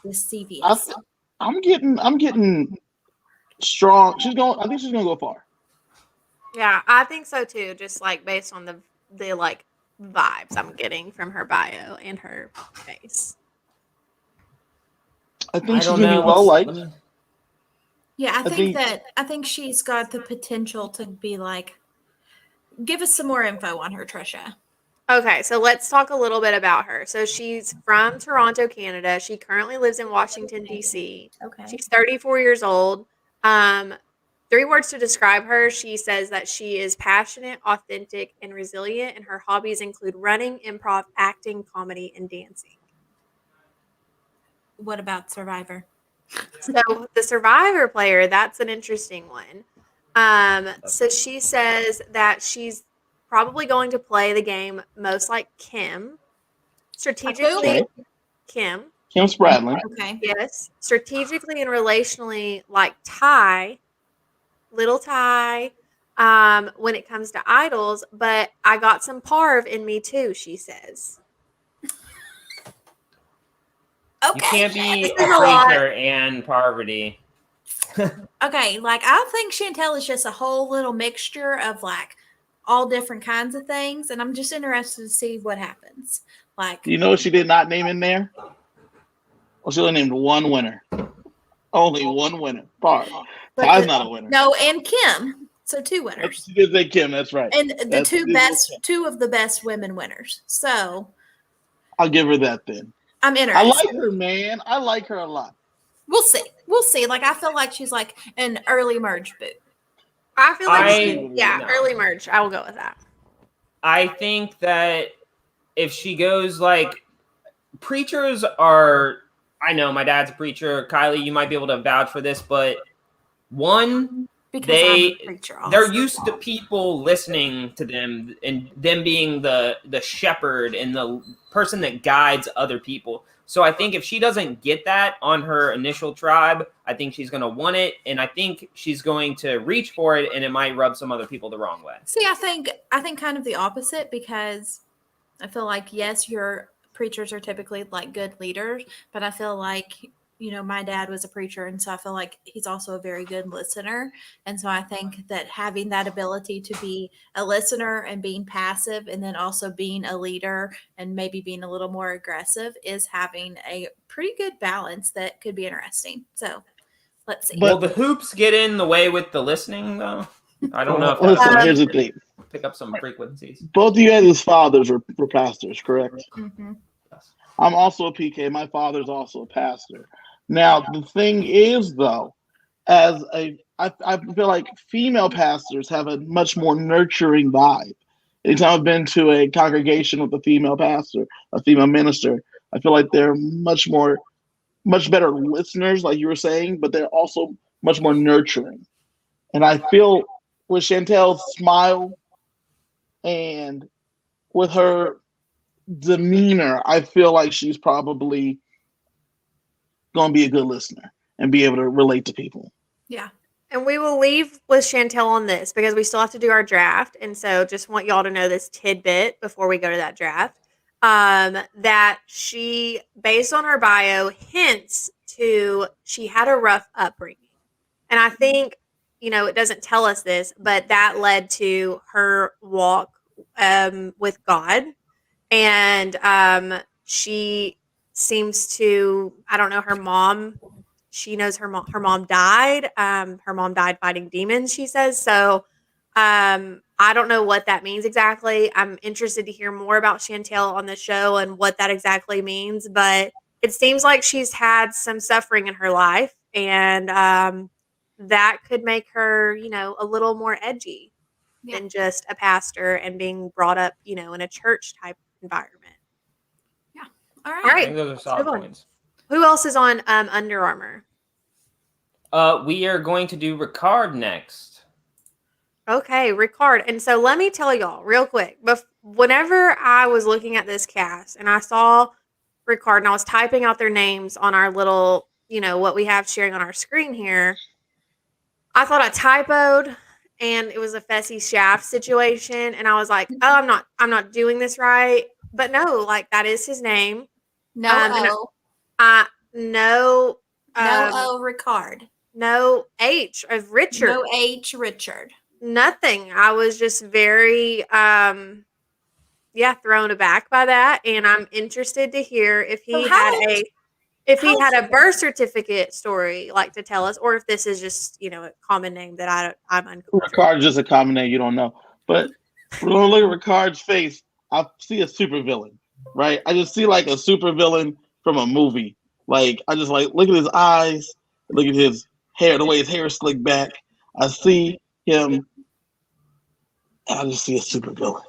deceivious? I'm getting strong. I think she's gonna go far. Yeah, I think so too. Just like based on the like vibes I'm getting from her bio and her face. I think I she's don't gonna know. be well liked. Yeah, I think I think she's got the potential to be like, give us some more info on her, Trisha. Okay, so let's talk a little bit about her. So she's from Toronto, Canada. She currently lives in Washington, D.C. Okay. She's 34 years old. Um, 3 words to describe her. She says that she is passionate, authentic, and resilient, and her hobbies include running, improv, acting, comedy, and dancing. What about Survivor? So the Survivor player, that's an interesting one. So she says that she's probably going to play the game most like Kim. Strategically, Okay. Kim. Kim Spradlin. Okay. Yes. Strategically and relationally like Ty, little Ty, when it comes to idols, but I got some Parv in me too, she says. Okay. You can't be This a is a lot. preacher and poverty. Okay, like I think Chantel is just a whole little mixture of like all different kinds of things, and I'm just interested to see what happens. Like, You know what she did not name in there? Well, she only named one winner. Only one winner. Parv. but Ty's the- not a winner. no, and Kim, so 2 winners, She did say Kim. That's right. and the That's- two of the best women winners. So I'll give her that then. I'm I interested. like her, man. I like her a lot. We'll see. We'll see. Like I feel like she's like an early merge boot. I feel like No. early merge. I will go with that. I think that if she goes like preachers are, I know my dad's a preacher. Kylie, you might be able to vouch for this, but one, Because They- I'm a preacher also. they're used to people listening to them and them being the shepherd and the person that guides other people. So I think if she doesn't get that on her initial tribe, I think she's going to want it, and I think she's going to reach for it, and it might rub some other people the wrong way. See, I think kind of the opposite, because I feel like, yes, your preachers are typically like good leaders, but I feel like, you know, my dad was a preacher, and so I feel like he's also a very good listener. And so I think that having that ability to be a listener and being passive, and then also being a leader and maybe being a little more aggressive, is having a pretty good balance that could be interesting. So let's see. But- Will the hoops get in the way with the listening, though? I don't know if that Listen, Um, here's the thing. pick up some frequencies. Both of you guys' fathers were pastors, correct? Mhm. I'm also a PK. My father's also a pastor. Now, the thing is, though, I feel like female pastors have a much more nurturing vibe. Anytime I've been to a congregation with a female pastor, a female minister, I feel like they're much better listeners, like you were saying, but they're also much more nurturing. And I feel with Chantel's smile and with her demeanor, I feel like she's probably going to be a good listener and be able to relate to people. Yeah. And we will leave with Chantel on this because we still have to do our draft. And so just want y'all to know this tidbit before we go to that draft. That she, based on her bio, hints to she had a rough upbringing. And I think, you know, it doesn't tell us this, but that led to her walk with God. And she seems to, I don't know, her mom, she knows her mom died. Her mom died fighting demons, she says. So I don't know what that means exactly. I'm interested to hear more about Chantel on the show and what that exactly means. But it seems like she's had some suffering in her life, and that could make her, you know, a little more edgy than just a pastor and being brought up, you know, in a church type environment. All right. All I right. think those are solid Good one. points. Who else is on Under Armour? We are going to do Ricard next. Okay, Ricard. And so let me tell y'all real quick. Whenever I was looking at this cast and I saw Ricard and I was typing out their names on our little, you know, what we have sharing on our screen here, I thought I typoed and it was a Fessy Shaft situation. And I was like, oh, I'm not doing this right. But no, like that is his name. No and O. No. No O, Ricard. No H of Richard. No H, Richard. Nothing. I was just very thrown aback by that, and I'm interested to hear if he So how had old- If he had a birth certificate story like to tell us, or if this is just a common name that I'm unclear. Ricard's just a common name you don't know. But when I look at Ricard's face, I see a supervillain, right? I just see like a supervillain from a movie. Like I just like look at his eyes, look at his hair, the way his hair is slicked back. I see him, and I just see a supervillain.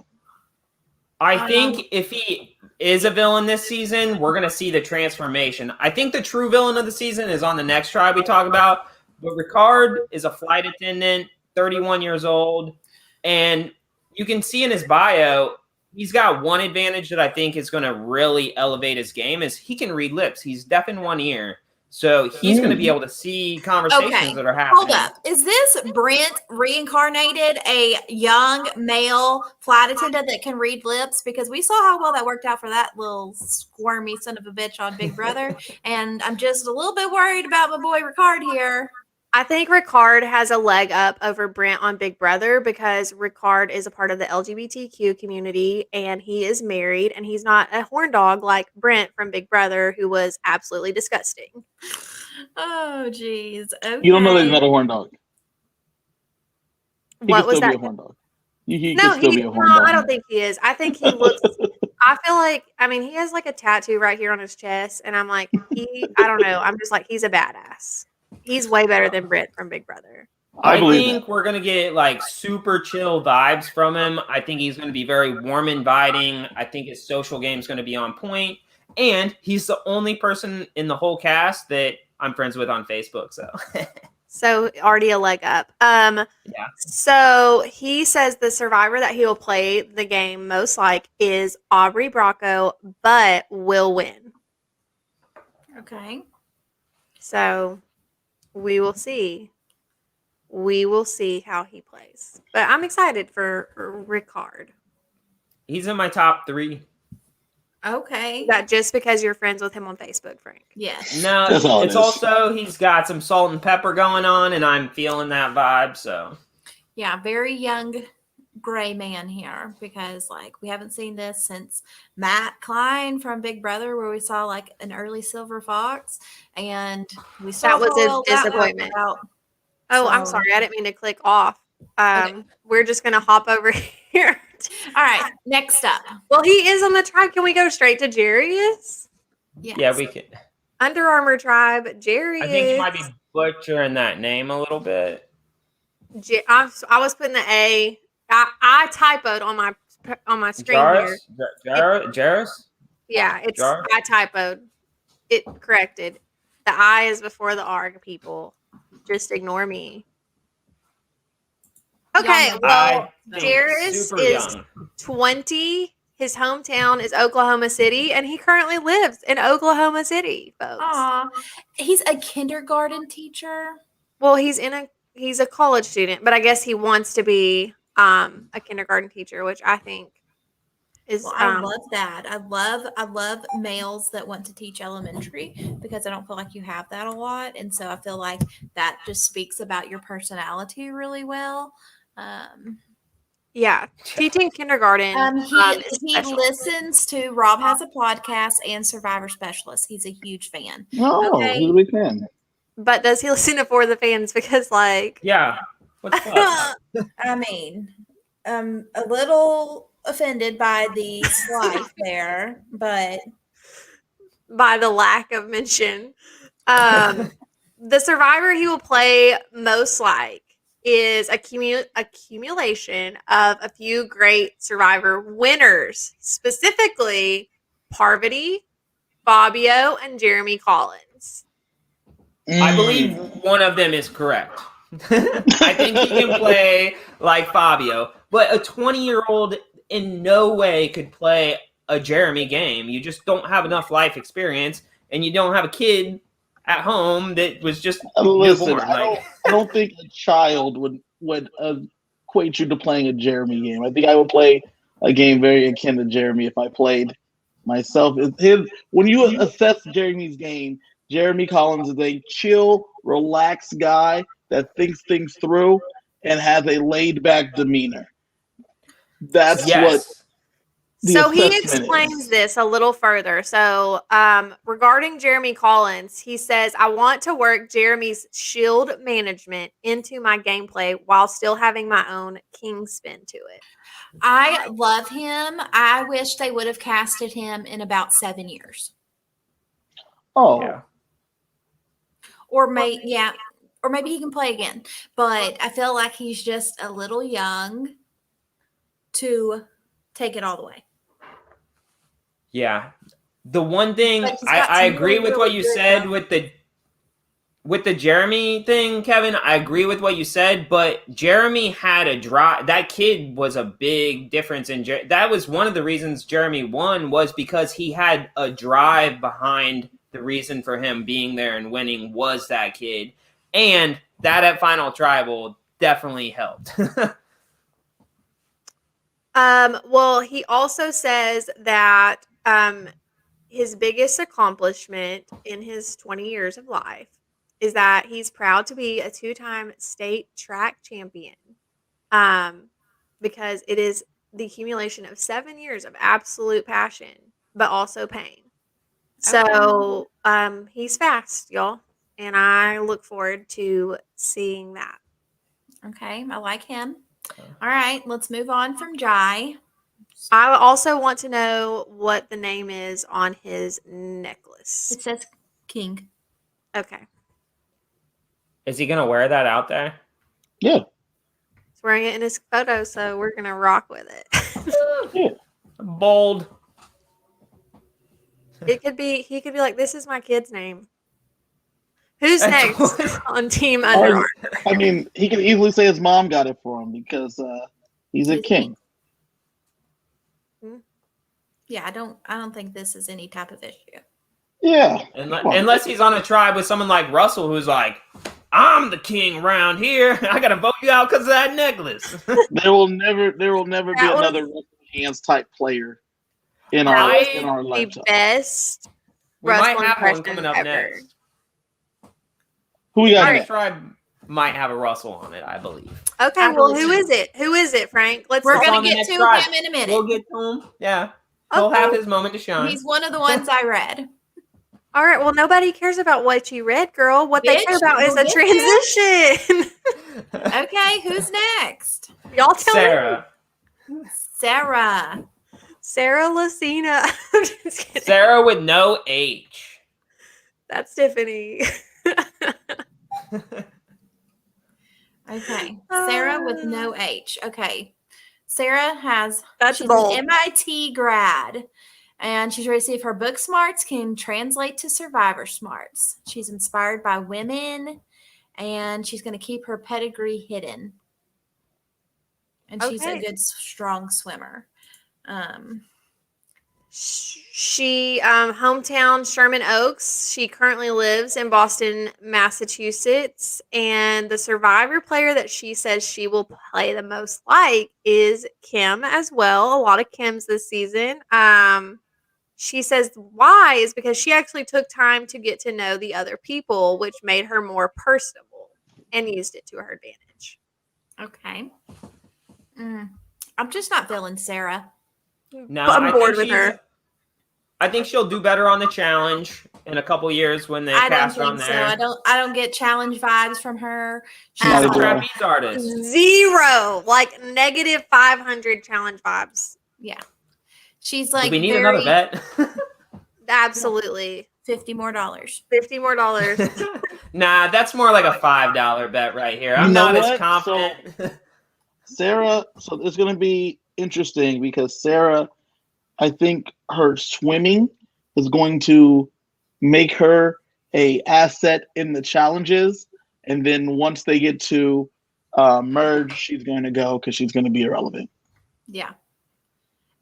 I think if he is a villain this season, we're going to see the transformation. I think the true villain of the season is on the next tribe we talk about. But Ricard is a flight attendant, 31 years old. And you can see in his bio, he's got one advantage that I think is going to really elevate his game is he can read lips. He's deaf in one ear. So he's going to be able to see conversations that are happening. Hold up. Is this Brent reincarnated a young male flight attendant that can read lips? Because we saw how well that worked out for that little squirmy son of a bitch on Big Brother. And I'm just a little bit worried about my boy Ricard here. I think Ricard has a leg up over Brent on Big Brother because Ricard is a part of the LGBTQ community and he is married and he's not a horn dog like Brent from Big Brother, who was absolutely disgusting. Oh, geez. Okay. You don't know that he's not a horn dog. He What can was still that? be a horn dog. He can still be a horn dog. I don't think he is. I think he looks. I feel like, he has like a tattoo right here on his chest, and I'm like, I don't know. I'm just like, he's a badass. He's way better than Brent from Big Brother. I think we're going to get like super chill vibes from him. I think he's going to be very warm, inviting. I think his social game is going to be on point. And he's the only person in the whole cast that I'm friends with on Facebook. So already a leg up. Yeah. So he says the survivor that he will play the game most like is Aubrey Bracco, but will win. Okay. So we will see. We will see how he plays. But I'm excited for Ricard. He's in my top 3. Okay. Is that just because you're friends with him on Facebook, Frank? Yes. No, it's also he's got some salt and pepper going on, and I'm feeling that vibe. So, yeah, very young gray man here because we haven't seen this since Matt Klein from Big Brother, where we saw like an early silver fox, and we saw that was his disappointment. I'm sorry, I didn't mean to click off. Okay. We're just gonna hop over here. All right, next up. Well, he is on the tribe. Can we go straight to Jarius? Yes. Yeah, we can. Under Armour tribe, Jarius. I think you might be butchering that name a little bit. I was putting the A. I typoed on my screen here. Jairus? Yeah, it's Jar? I typoed. It corrected. The I is before the R, people. Just ignore me. Okay, well, Jarius is 20. His hometown is Oklahoma City, and he currently lives in Oklahoma City, folks. Aw, he's a kindergarten teacher. Well, he's a college student, but I guess he wants to be a kindergarten teacher, which I think is. Well, I love that. I love males that want to teach elementary because I don't feel like you have that a lot, and so I feel like that just speaks about your personality really well. Yeah, teaching kindergarten. He listens to Rob Has a Podcast and Survivor Specialist. He's a huge fan. Oh, he's a big fan. But does he listen to For the Fans? Because yeah, what's up? I mean, I'm a little offended by the slight there, but by the lack of mention, the survivor he will play most like is accumulation of a few great survivor winners, specifically Parvati, Fabio, and Jeremy Collins. I believe one of them is correct. I think he can play like Fabio, but a 20-year-old in no way could play a Jeremy game. You just don't have enough life experience, and you don't have a kid at home that was just newborn. I don't think a child would equate you to playing a Jeremy game. I think I would play a game very akin to Jeremy if I played myself. When you assess Jeremy's game, Jeremy Collins is a chill, relaxed guy that thinks things through and has a laid-back demeanor. That's what So he assessment explains is. this a little further. So, regarding Jeremy Collins, he says, I want to work Jeremy's shield management into my gameplay while still having my own king spin to it. I love him. I wish they would have casted him in about 7 years. Oh, Yeah. Or maybe he can play again. But I feel like he's just a little young to take it all the way. Yeah. The one thing But he's got I some agree really, with what really you good said moments. with the Jeremy thing, Kevin. I agree with what you said, but Jeremy had a drive. That kid was a big difference in that was one of the reasons Jeremy won, was because he had a drive behind the reason for him being there and winning was that kid. And that at Final Tribal definitely helped. Well, he also says that his biggest accomplishment in his 20 years of life is that he's proud to be a 2-time state track champion, because it is the accumulation of 7 years of absolute passion, but also pain. So he's fast, y'all, and I look forward to seeing that. Okay, I like him. All right, let's move on from Jai. I also want to know what the name is on his necklace. It says King. Okay. Is he going to wear that out there? yeah. He's wearing it in his photo, so we're going to rock with it. Yeah. Bold. He could be like, this is my kid's name. Who's That's next on Team Under Armour? I mean, he can easily say his mom got it for him because he's a king. Yeah, I don't think this is any type of issue. Yeah. Unless he's on a tribe with someone like Russell who's like, I'm the king around here. I got to vote you out because of that necklace. There will never be another Russell Hands type player in our The lifetime. best We might Russell have one impression coming up ever. next. Who we got Our next? tribe might have a Russell on it, I believe. Okay, I well, believe who so. is it? Who is it, Frank? We're It's going on to the get next to tribe. him in a minute. We'll get to him. Yeah. He'll Okay. have his moment to shine. He's one of the ones I read. All right, well, nobody cares about what you read, girl. What they care Bitch, about is we'll the get transition. Okay, who's next? Y'all tell Sarah. me. Sarah. Sarah Lucina. I'm just kidding. Sarah with no H. That's Tiffany. Okay. Sarah with no H. Okay. Sarah That's she's bold. an MIT grad, and she's ready to see if her book smarts can translate to survivor smarts. She's inspired by women, and she's going to keep her pedigree hidden. And she's a Okay. good, strong swimmer. She hometown Sherman Oaks. She currently lives in Boston, Massachusetts, and the survivor player that she says she will play the most like is Kim as well. A lot of Kims this season. She says why is because she actually took time to get to know the other people, which made her more personable and used it to her advantage. Okay. I'm just not feeling Sarah. No, But I'm I bored think with her. I think she'll do better on the challenge in a couple years when they I don't cast her on think so. there. I don't get challenge vibes from her. She's Not a a girl. trapeze artist. Zero, like negative 500 challenge vibes. Yeah. She's Do like we need very another bet? Absolutely. $50 more. $50 more. Nah, that's more like a $5 bet right here. I'm You know not as what? confident. Sarah, so it's going to be interesting because Sarah, I think her swimming is going to make her a asset in the challenges, and then once they get to merge, she's going to go because she's going to be irrelevant. Yeah.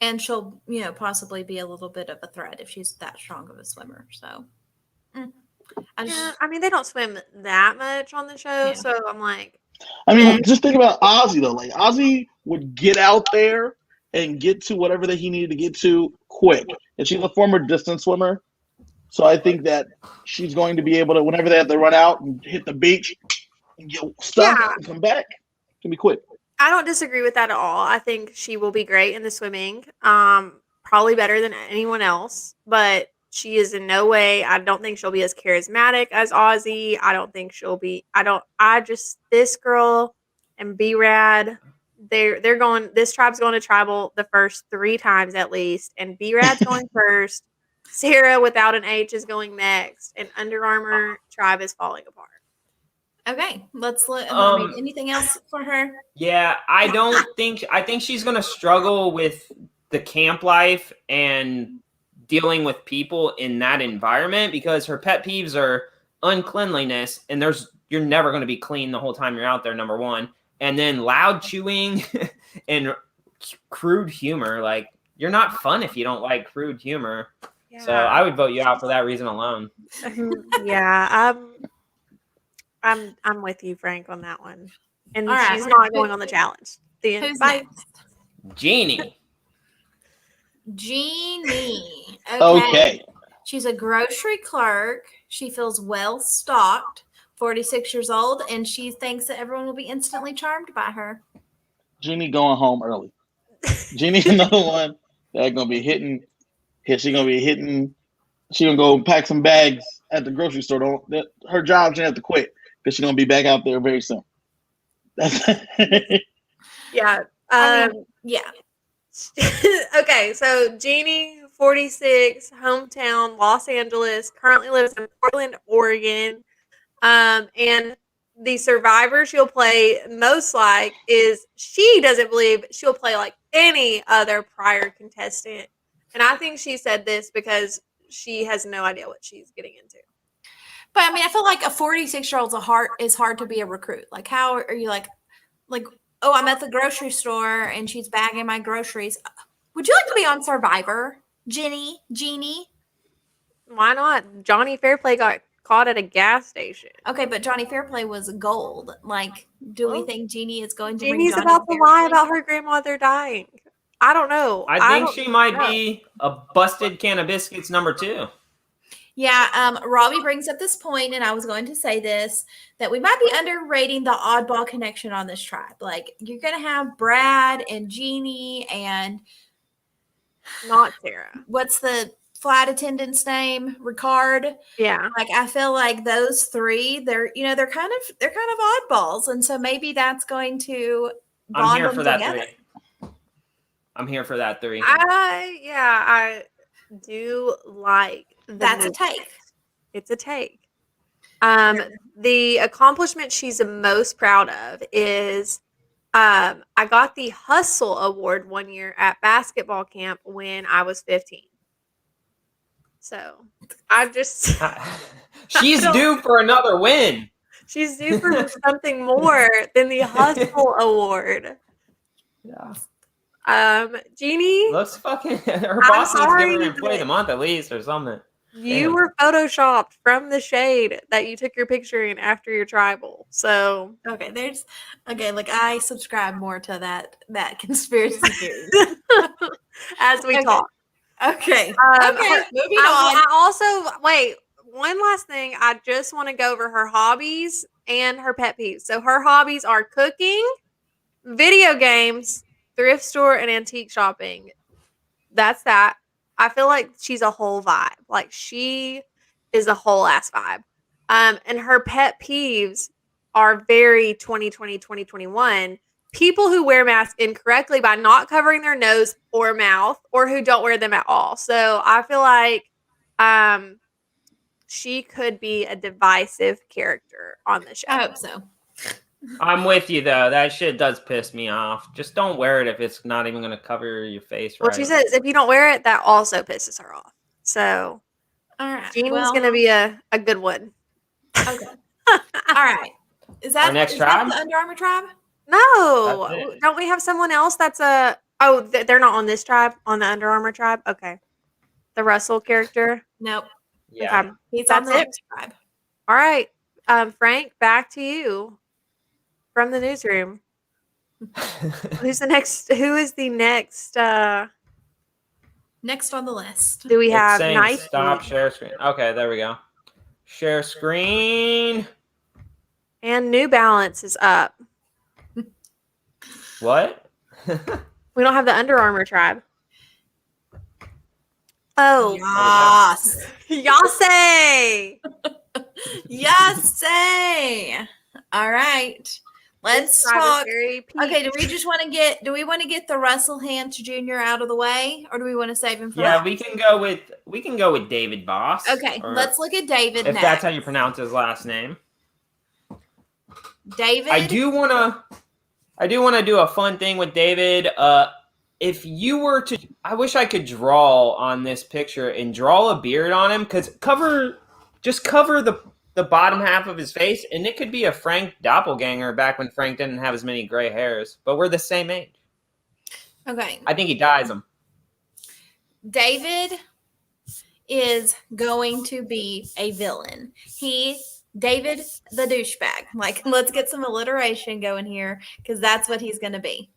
And she'll, possibly be a little bit of a threat if she's that strong of a swimmer. So, Yeah, I mean, they don't swim that much on the show, Yeah. so I'm like, I mean, just think about Ozzy though. Like Ozzy would get out there and get to whatever that he needed to get to quick, and she's a former distance swimmer. So I think that she's going to be able to, whenever they have to run out and hit the beach and get stuck Yeah. and come back, it can be quick. I don't disagree with that at all. I think she will be great in the swimming. probably better than anyone else, but she is in no way. I don't think she'll be as charismatic as Ozzy. I don't think she'll be. This girl and B-Rad. They're going. This tribe's going to tribal the first 3 times at least, and B-Rad's going first. Sarah without an H is going next, and Under Armour tribe is falling apart. Okay, let's look. Anything else for her? Yeah, I think she's gonna struggle with the camp life and dealing with people in that environment because her pet peeves are uncleanliness, and you're never gonna be clean the whole time you're out there, number one. And then loud chewing and crude humor. Like, you're not fun if you don't like crude humor. Yeah. So I would vote you out for that reason alone. Yeah, I'm with you, Frank, on that one. And she's not going on the challenge. Who's next? Jeannie. Okay. She's a grocery clerk. She feels well stocked. 46 years old, and she thinks that everyone will be instantly charmed by her. Jeannie going home early. Jeannie's another one that's gonna be hitting. She's gonna be hitting. She's gonna go pack some bags at the grocery store. Her job, she have to quit because she's gonna be back out there very soon. Yeah. Yeah. Okay, so Jeannie, 46, hometown, Los Angeles, currently lives in Portland, Oregon. And the survivor she'll play most like is she doesn't believe she'll play like any other prior contestant. And I think she said this because she has no idea what she's getting into. But I mean, I feel like a 46-year-old is hard to be a recruit. Like, how are you like, oh, I'm at the grocery store and she's bagging my groceries. Would you like to be on Survivor, Jeannie? Why not? Johnny Fairplay got caught at a gas station. Okay, but Johnny Fairplay was gold. Like, do we think Jeannie is going to Jeannie's bring about to lie about her grandmother dying? I don't know. I think she might be a busted can of biscuits number 2. Yeah, Robbie brings up this point, and I was going to say this, that we might be underrating the oddball connection on this tribe. Like, you're going to have Brad and Jeannie and not Sarah. What's the flight attendant's name? Ricard. Yeah. Like, I feel like those 3, they're kind of oddballs, and so maybe that's going to bond them together. I'm here for that 3. I do like that's a take. It's a take. The accomplishment she's the most proud of is I got the Hustle Award one year at basketball camp when I was 15. So I just she's due for another win. She's due for something more than the Hustle Award. Yeah. Jeannie, let's fucking her boss needs to give her an employee of the month at least or something. You were photoshopped from the shade that you took your picture in after your tribal. So like I subscribe more to that conspiracy theory as we talk. Okay. Moving on. I also one last thing. I just want to go over her hobbies and her pet peeves. So her hobbies are cooking, video games, thrift store, and antique shopping. That's that. I feel like she's a whole vibe. Like, she is a whole ass vibe. And her pet peeves are very 2020, 2021. People who wear masks incorrectly by not covering their nose or mouth, or who don't wear them at all. So I feel like she could be a divisive character on the show. I hope so. I'm with you, though. That shit does piss me off. Just don't wear it if it's not even going to cover your face. Well, she says if you don't wear it, that also pisses her off. So, all right, Jeannie's going to be a good one. Okay. All right. Is that our next tribe? The Under Armour tribe? No. Don't we have someone else that's they're not on this tribe, on the Under Armour tribe? Okay. The Russell character? Nope. Yeah. Okay. He's on the next tribe. All right. Frank, back to you. From the newsroom. Who is the next next on the list? Do we have Nike? Stop share screen. Okay, there we go. Share screen. And New Balance is up. What? We don't have the Under Armour tribe. Oh, Yes. Yase! Yes, say. All right. Let's This tribe is talk. very Okay, do peaked. we want to get the Russell Hantz Jr. out of the way, or do we want to save him for Yeah, last? we can go with David Boss. Okay, or let's look at David if next. that's how you pronounce his last name. David. I do want to do a fun thing with David. If you were to, I wish I could draw on this picture and draw a beard on him, because cover the bottom half of his face, and it could be a Frank doppelganger back when Frank didn't have as many gray hairs, but we're the same age. Okay. I think he dyes them. David is going to be a villain. David the douchebag. Like, let's get some alliteration going here, because that's what he's going to be.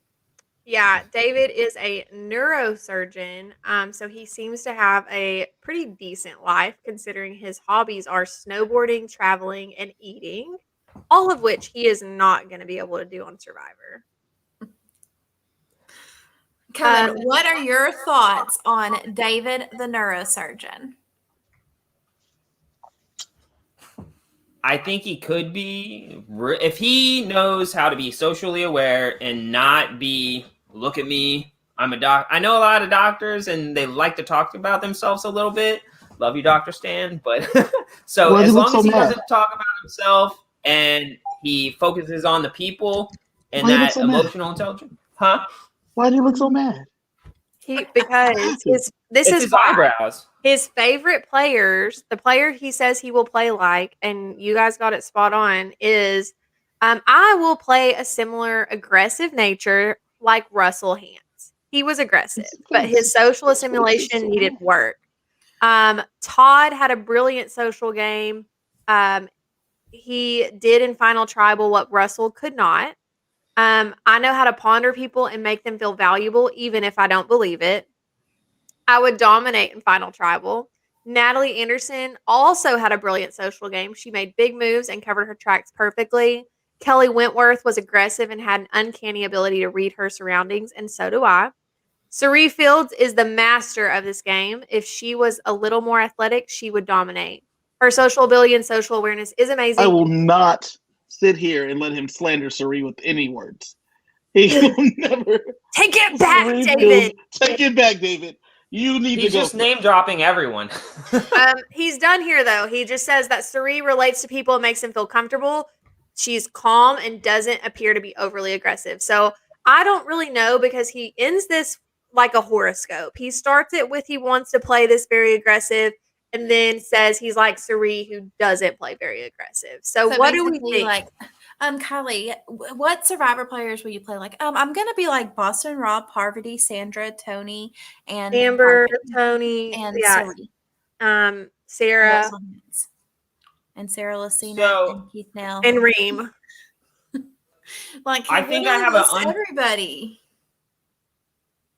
Yeah, David is a neurosurgeon. So he seems to have a pretty decent life considering his hobbies are snowboarding, traveling, and eating, all of which he is not going to be able to do on Survivor. Kevin, what are your thoughts on David the neurosurgeon? I think he could be, if he knows how to be socially aware and not be, look at me, I'm a doc. I know a lot of doctors and they like to talk about themselves a little bit. Love you, Dr. Stan. But so Why do as you look long so as he mad? doesn't talk about himself and he focuses on the people and Why you look that so mad? emotional intelligence. Huh? Why do you look so mad? Because this It's is his why. eyebrows. His favorite players, the player he says he will play like, and you guys got it spot on, is I will play a similar aggressive nature like Russell Hantz. He was aggressive, but his social assimilation needed work. Todd had a brilliant social game. He did in Final Tribal what Russell could not. I know how to ponder people and make them feel valuable, even if I don't believe it. I would dominate in Final Tribal. Natalie Anderson also had a brilliant social game. She made big moves and covered her tracks perfectly. Kelly Wentworth was aggressive and had an uncanny ability to read her surroundings, and so do I. Cerie Fields is the master of this game. If she was a little more athletic, she would dominate. Her social ability and social awareness is amazing. I will not sit here and let him slander Sari with any words. He will never. Take it back, Sari David. Fields, take it back, David. You need He's to go. just name dropping everyone. He's done here though. He just says that Cerie relates to people and makes them feel comfortable. She's calm and doesn't appear to be overly aggressive. So I don't really know because he ends this like a horoscope. He starts it with he wants to play this very aggressive and then says he's like Cerie who doesn't play very aggressive. So what do we basically, think? like, Kylie, what Survivor players will you play? Like, I'm gonna be like Boston Rob, Parvati, Sandra, Tony, and Amber, Parvati, Tony, and yeah, Cerie, Sarah, and Sarah Lucina, So- and Keith Nell, and Reem. like, I think I have everybody.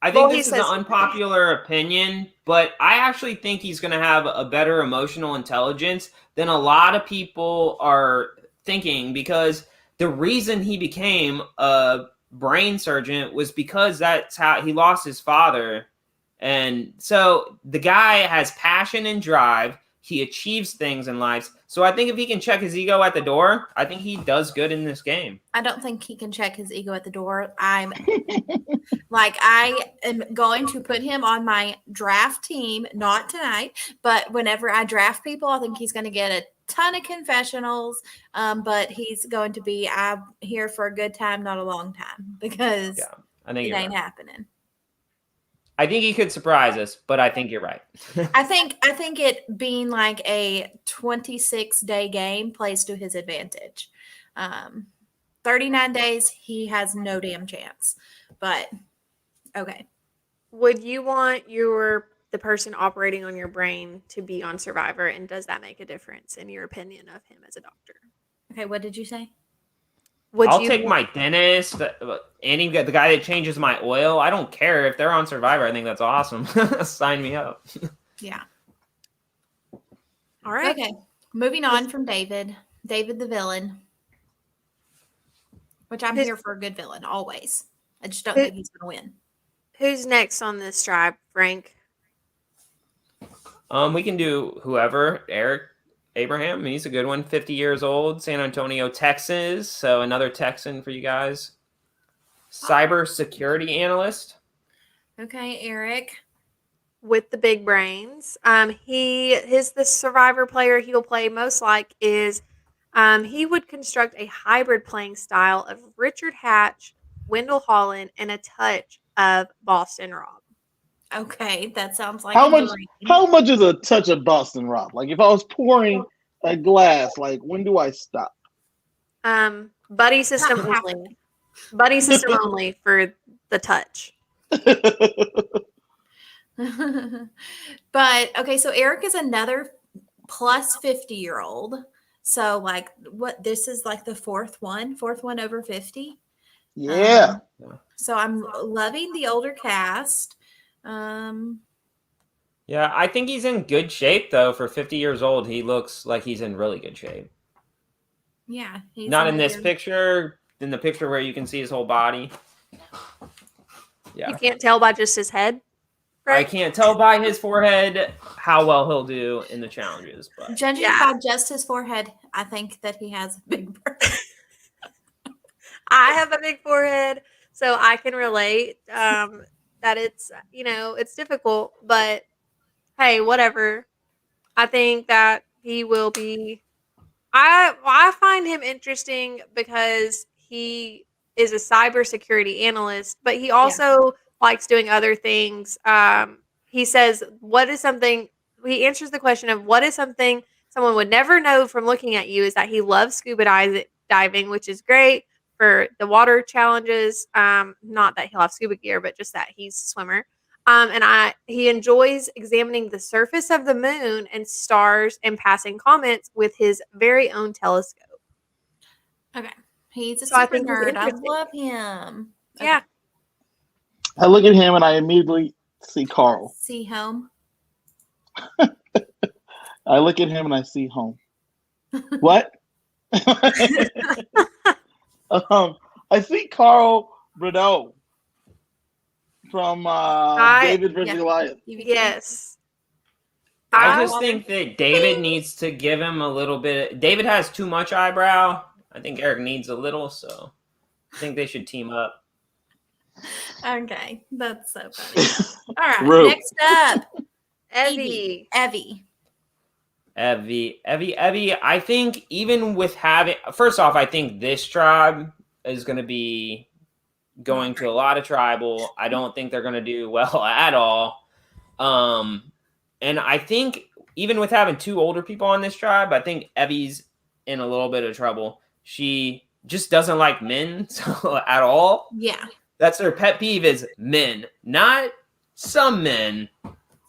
I think Well, he this is an says- unpopular opinion, but I actually think he's going to have a better emotional intelligence than a lot of people are thinking, because the reason he became a brain surgeon was because that's how he lost his father. And so the guy has passion and drive. He achieves things in life. So I think if he can check his ego at the door, I think he does good in this game. I don't think he can check his ego at the door. I am going to put him on my draft team, not tonight, but whenever I draft people, I think he's going to get a ton of confessionals. But he's going to be, I'm here for a good time, not a long time, because I think it you're ain't right. happening. I think he could surprise us, but I think you're right. I think it being like a 26-day game plays to his advantage. 39 days, he has no damn chance. But okay. Would you want the person operating on your brain to be on Survivor, and does that make a difference in your opinion of him as a doctor? Okay, what did you say? I'll take my dentist, the guy that changes my oil. I don't care if they're on Survivor. I think that's awesome. Sign me up. Yeah. All right. Okay. Moving on from David the villain, which I'm here for a good villain always. I just don't think he's going to win. Who's next on this tribe, Frank? We can do whoever. Eric Abraham, he's a good one. 50 years old, San Antonio, Texas. So another Texan for you guys. Cyber security analyst. Okay, Eric. With the big brains. The survivor player he'll play most like is he would construct a hybrid playing style of Richard Hatch, Wendell Holland, and a touch of Boston Rob. Okay, that sounds like How a much? dream. How much is a touch of Boston Rob? Like if I was pouring a glass, like when do I stop? Buddy system only. Buddy system only for the touch. But okay, so Eric is another plus 50-year-old. So like what this is like the fourth one over 50. Yeah. So I'm loving the older cast. Yeah, I think he's in good shape though. For 50 years old, he looks like he's in really good shape. Yeah, he's Not in this picture. In the picture where you can see his whole body. Yeah. You can't tell by just his head. I Right? can't tell by his forehead how well he'll do in the challenges, but Judging by just his forehead, I think that he has a big bird. I have a big forehead, so I can relate that it's difficult, but hey, whatever. I think that he will be. I find him interesting because he is a cybersecurity analyst, but he also likes doing other things. He says, "What is something?" He answers the question of what is something someone would never know from looking at you. Is that he loves scuba diving, which is great for the water challenges. Not that he'll have scuba gear, but just that he's a swimmer. He enjoys examining the surface of the moon and stars and passing comments with his very own telescope. Okay. He's a So I super think he's nerd. I interesting. love him. Okay. Yeah. I look at him and I immediately see Carl. See home. I look at him and I see home. What? I see Carl Brudeau from David vs. Goliath. Yes. I just think that David needs to give him a little bit. David has too much eyebrow. I think Eric needs a little, so I think they should team up. Okay. That's so funny. All right. Rude. Next up. Evie. Evie. I think even with having, first off, I think this tribe is going to be going to a lot of tribal. I don't think they're going to do well at all. And I think even with having two older people on this tribe, I think Evie's in a little bit of trouble. She just doesn't like men at all. Yeah. That's her pet peeve is men, not some men.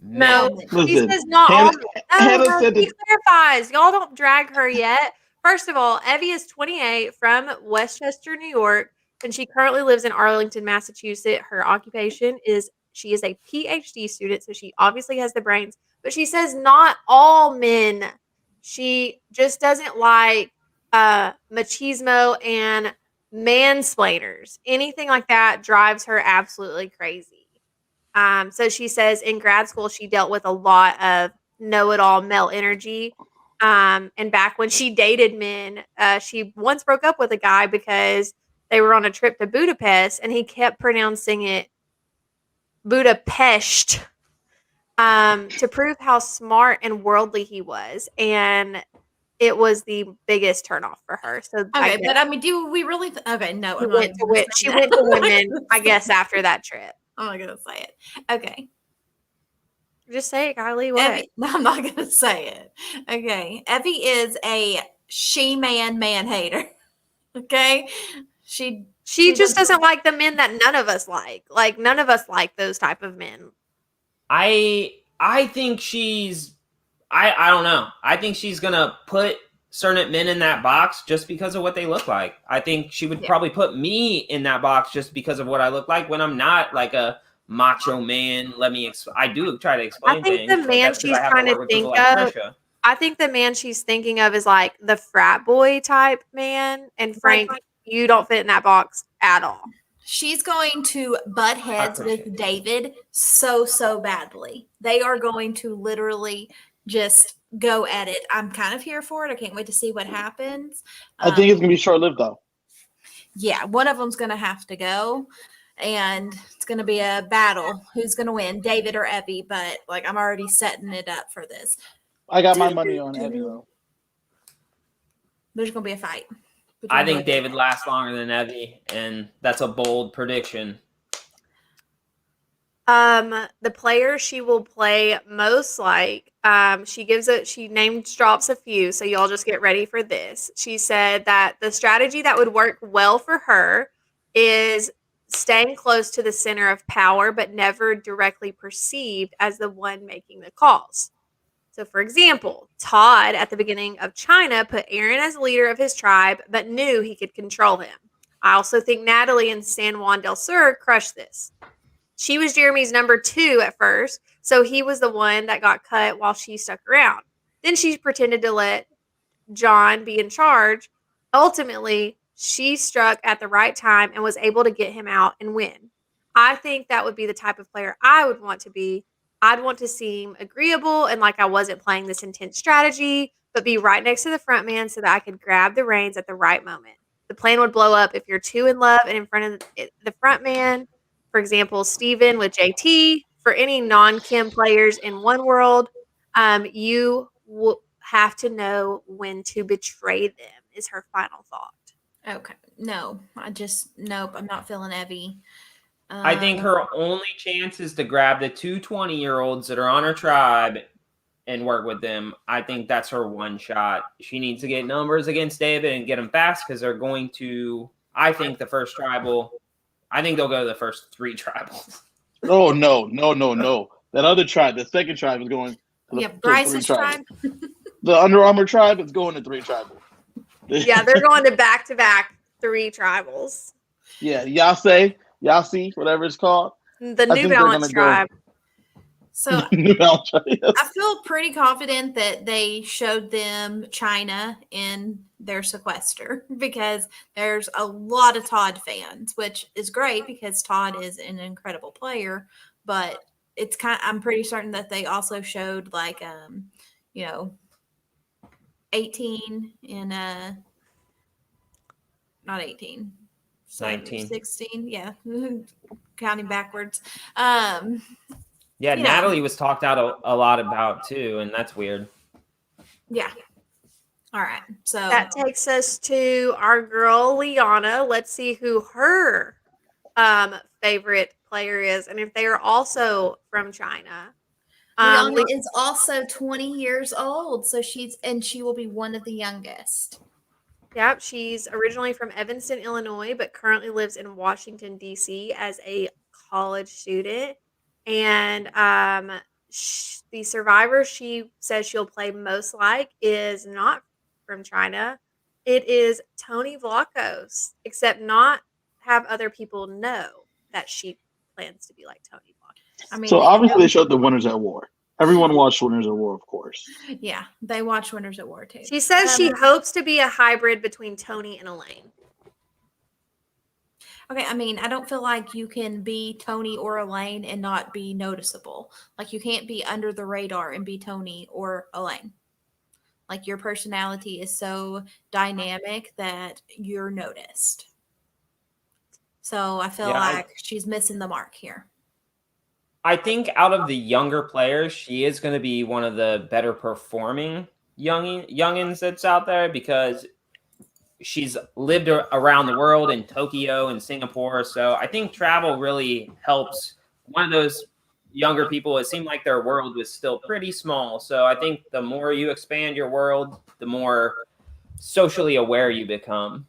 No, Listen, he says not all. Hannah No, said he that- clarifies. Y'all don't drag her yet. First of all, Evie is 28 from Westchester, New York, and she currently lives in Arlington, Massachusetts. Her occupation is she is a PhD student, so she obviously has the brains. But she says not all men. She just doesn't like machismo and mansplainers. Anything like that drives her absolutely crazy. So she says in grad school, she dealt with a lot of know-it-all male energy. And back when she dated men, she once broke up with a guy because they were on a trip to Budapest and he kept pronouncing it Budapest to prove how smart and worldly he was. And it was the biggest turnoff for her. So Okay, but I mean, do we really? Okay, no. she went to women, I guess, after that trip. I'm not gonna say it. Okay. Just say it, Kylie. What? Evie, no, I'm not gonna say it. Okay. Evie is a man hater. Okay. She just doesn't like the men that none of us like. Like none of us like those type of men. I think she's I don't know. I think she's gonna put certain men in that box just because of what they look like. I think she would probably put me in that box just because of what I look like when I'm not like a macho man. I do try to explain I think things. the man she's trying to think of. I think the man she's thinking of is like the frat boy type man. And Frank, you don't fit in that box at all. She's going to butt heads with David so badly. They are going to literally just go at it. I'm kind of here for it. I can't wait to see what happens. I think it's gonna be short-lived though. Yeah, one of them's going to have to go, and it's going to be a battle. Who's going to win, David or Evie? But like, I'm already setting it up for this. I got my money on Evie though. There's going to be a fight. I think David lasts longer than Evie, and that's a bold prediction. The player she will play most like, she name drops a few, so y'all just get ready for this. She said that the strategy that would work well for her is staying close to the center of power, but never directly perceived as the one making the calls. So, for example, Todd at the beginning of China put Aaron as leader of his tribe, but knew he could control him. I also think Natalie in San Juan del Sur crushed this. She was Jeremy's number 2 at first, so he was the one that got cut while she stuck around. Then she pretended to let John be in charge. Ultimately, she struck at the right time and was able to get him out and win. I think that would be the type of player I would want to be. I'd want to seem agreeable and like I wasn't playing this intense strategy, but be right next to the front man so that I could grab the reins at the right moment. The plan would blow up if you're too in love and in front of the front man. For example, Steven with JT. For any non-Kim players in one world, you will have to know when to betray them, is her final thought. Okay. No, nope. I'm not feeling Evie. I think her only chance is to grab the 2 20-year-olds that are on her tribe and work with them. I think that's her one shot. She needs to get numbers against David and get them fast because they're going to, I think they'll go to the first 3 tribals. Oh, no. That other tribe, the second tribe is going to Bryce's tribe. The Under Armour tribe is going to 3 tribal. Yeah, they're going to back-to-back 3 tribals. Yeah, Yasi, whatever it's called. The New Balance tribe. So New Balance tribe, yes. I feel pretty confident that they showed them China in their sequester because there's a lot of Todd fans, which is great because Todd is an incredible player. But I'm pretty certain that they also showed 18 in not 18. 19. 16, yeah. Counting backwards. Natalie was talked out a lot about too, and that's weird. Yeah. All right. So that takes us to our girl Liana. Let's see who her favorite player is, and if they are also from China. Liana is also 20 years old, so she will be one of the youngest. Yep, she's originally from Evanston, Illinois, but currently lives in Washington, D.C. as a college student. And the survivor she says she'll play most like is not from China. It is Tony Vlachos, except not have other people know that she plans to be like Tony Vlachos. So obviously they showed the Winners at War. Everyone watched Winners at War, of course. Yeah, they watch Winners at War too. She says she hopes to be a hybrid between Tony and Elaine. Okay, I don't feel like you can be Tony or Elaine and not be noticeable. Like you can't be under the radar and be Tony or Elaine. Like your personality is so dynamic that you're noticed. So I feel like she's missing the mark here. I think out of the younger players, she is going to be one of the better performing youngins that's out there because she's lived around the world in Tokyo and Singapore. So I think travel really helps one of those younger people. It seemed like their world was still pretty small. So I think the more you expand your world, the more socially aware you become.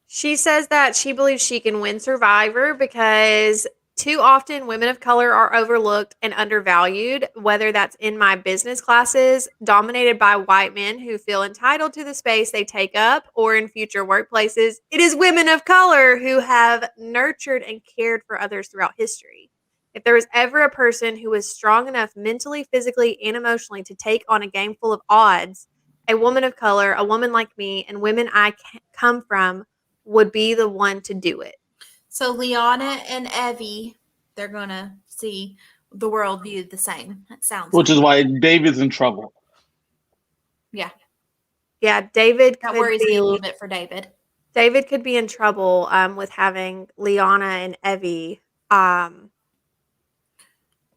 She says that she believes she can win Survivor because too often women of color are overlooked and undervalued, whether that's in my business classes dominated by white men who feel entitled to the space they take up, or in future workplaces. It is women of color who have nurtured and cared for others throughout history. If there was ever a person who was strong enough mentally, physically, and emotionally to take on a game full of odds, a woman of color, a woman like me, and women I come from would be the one to do it. So Liana and Evie, they're gonna see the world viewed the same. That sounds Which like. is why David's in trouble. Yeah, David That could worries me a little be bit for David. David could be in trouble with having Liana and Evie on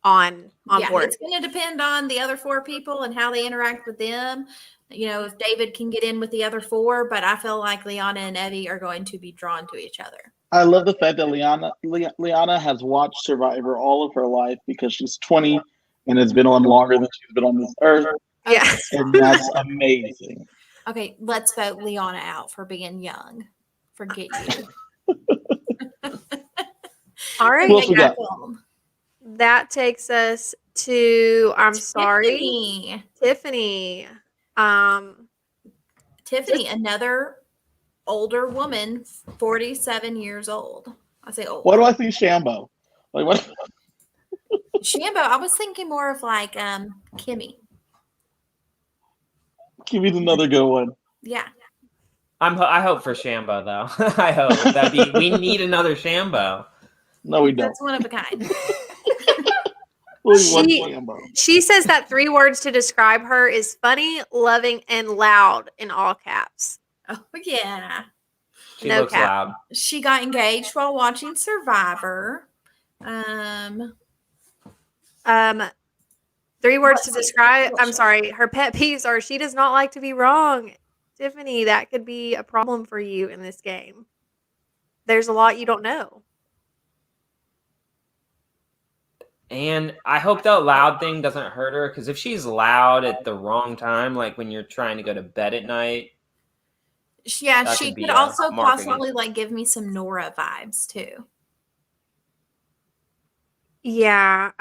board. It's going to depend on the other 4 people and how they interact with them. You know, if David can get in with the other 4, but I feel like Liana and Evie are going to be drawn to each other. I love the fact that Liana has watched Survivor all of her life because she's 20 and has been on longer than she's been on this earth. Yeah. And that's amazing. Okay, let's vote Liana out for being young. Forget you. All right. Who else we got? That takes us to Tiffany. Tiffany. Tiffany, another older woman, 47 years old. I say old. What do I see Shambo? Like what? Shambo, I was thinking more of like Kimmy. Give me another good one. Yeah. I hope for Shambo though. I hope we need another Shambo. No, we don't. That's one of a kind. She says that 3 words to describe her is funny, loving, and loud in all caps. Oh yeah. She looks loud. She got engaged while watching Survivor. 3 words to describe. I'm sorry. Her pet peeves are she does not like to be wrong. Tiffany, that could be a problem for you in this game. There's a lot you don't know. And I hope that loud thing doesn't hurt her, because if she's loud at the wrong time, like when you're trying to go to bed at night. Yeah, she could also possibly like give me some Nora vibes too. Yeah.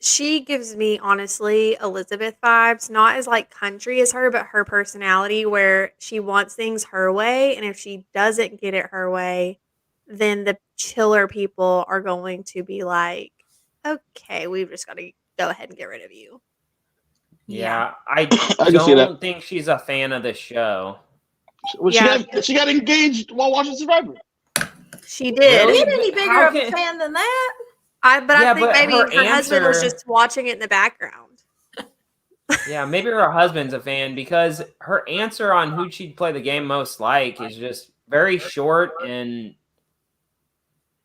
She gives me, honestly, Elizabeth vibes, not as like country as her, but her personality where she wants things her way. And if she doesn't get it her way, then the chiller people are going to be like, okay, we've just got to go ahead and get rid of you. Yeah, I I don't think she's a fan of the show. Well, she got engaged while watching Survivor. She did. Really? Any bigger of a fan than that? I think maybe her husband was just watching it in the background. Yeah, maybe her husband's a fan, because her answer on who she'd play the game most like is just very short, and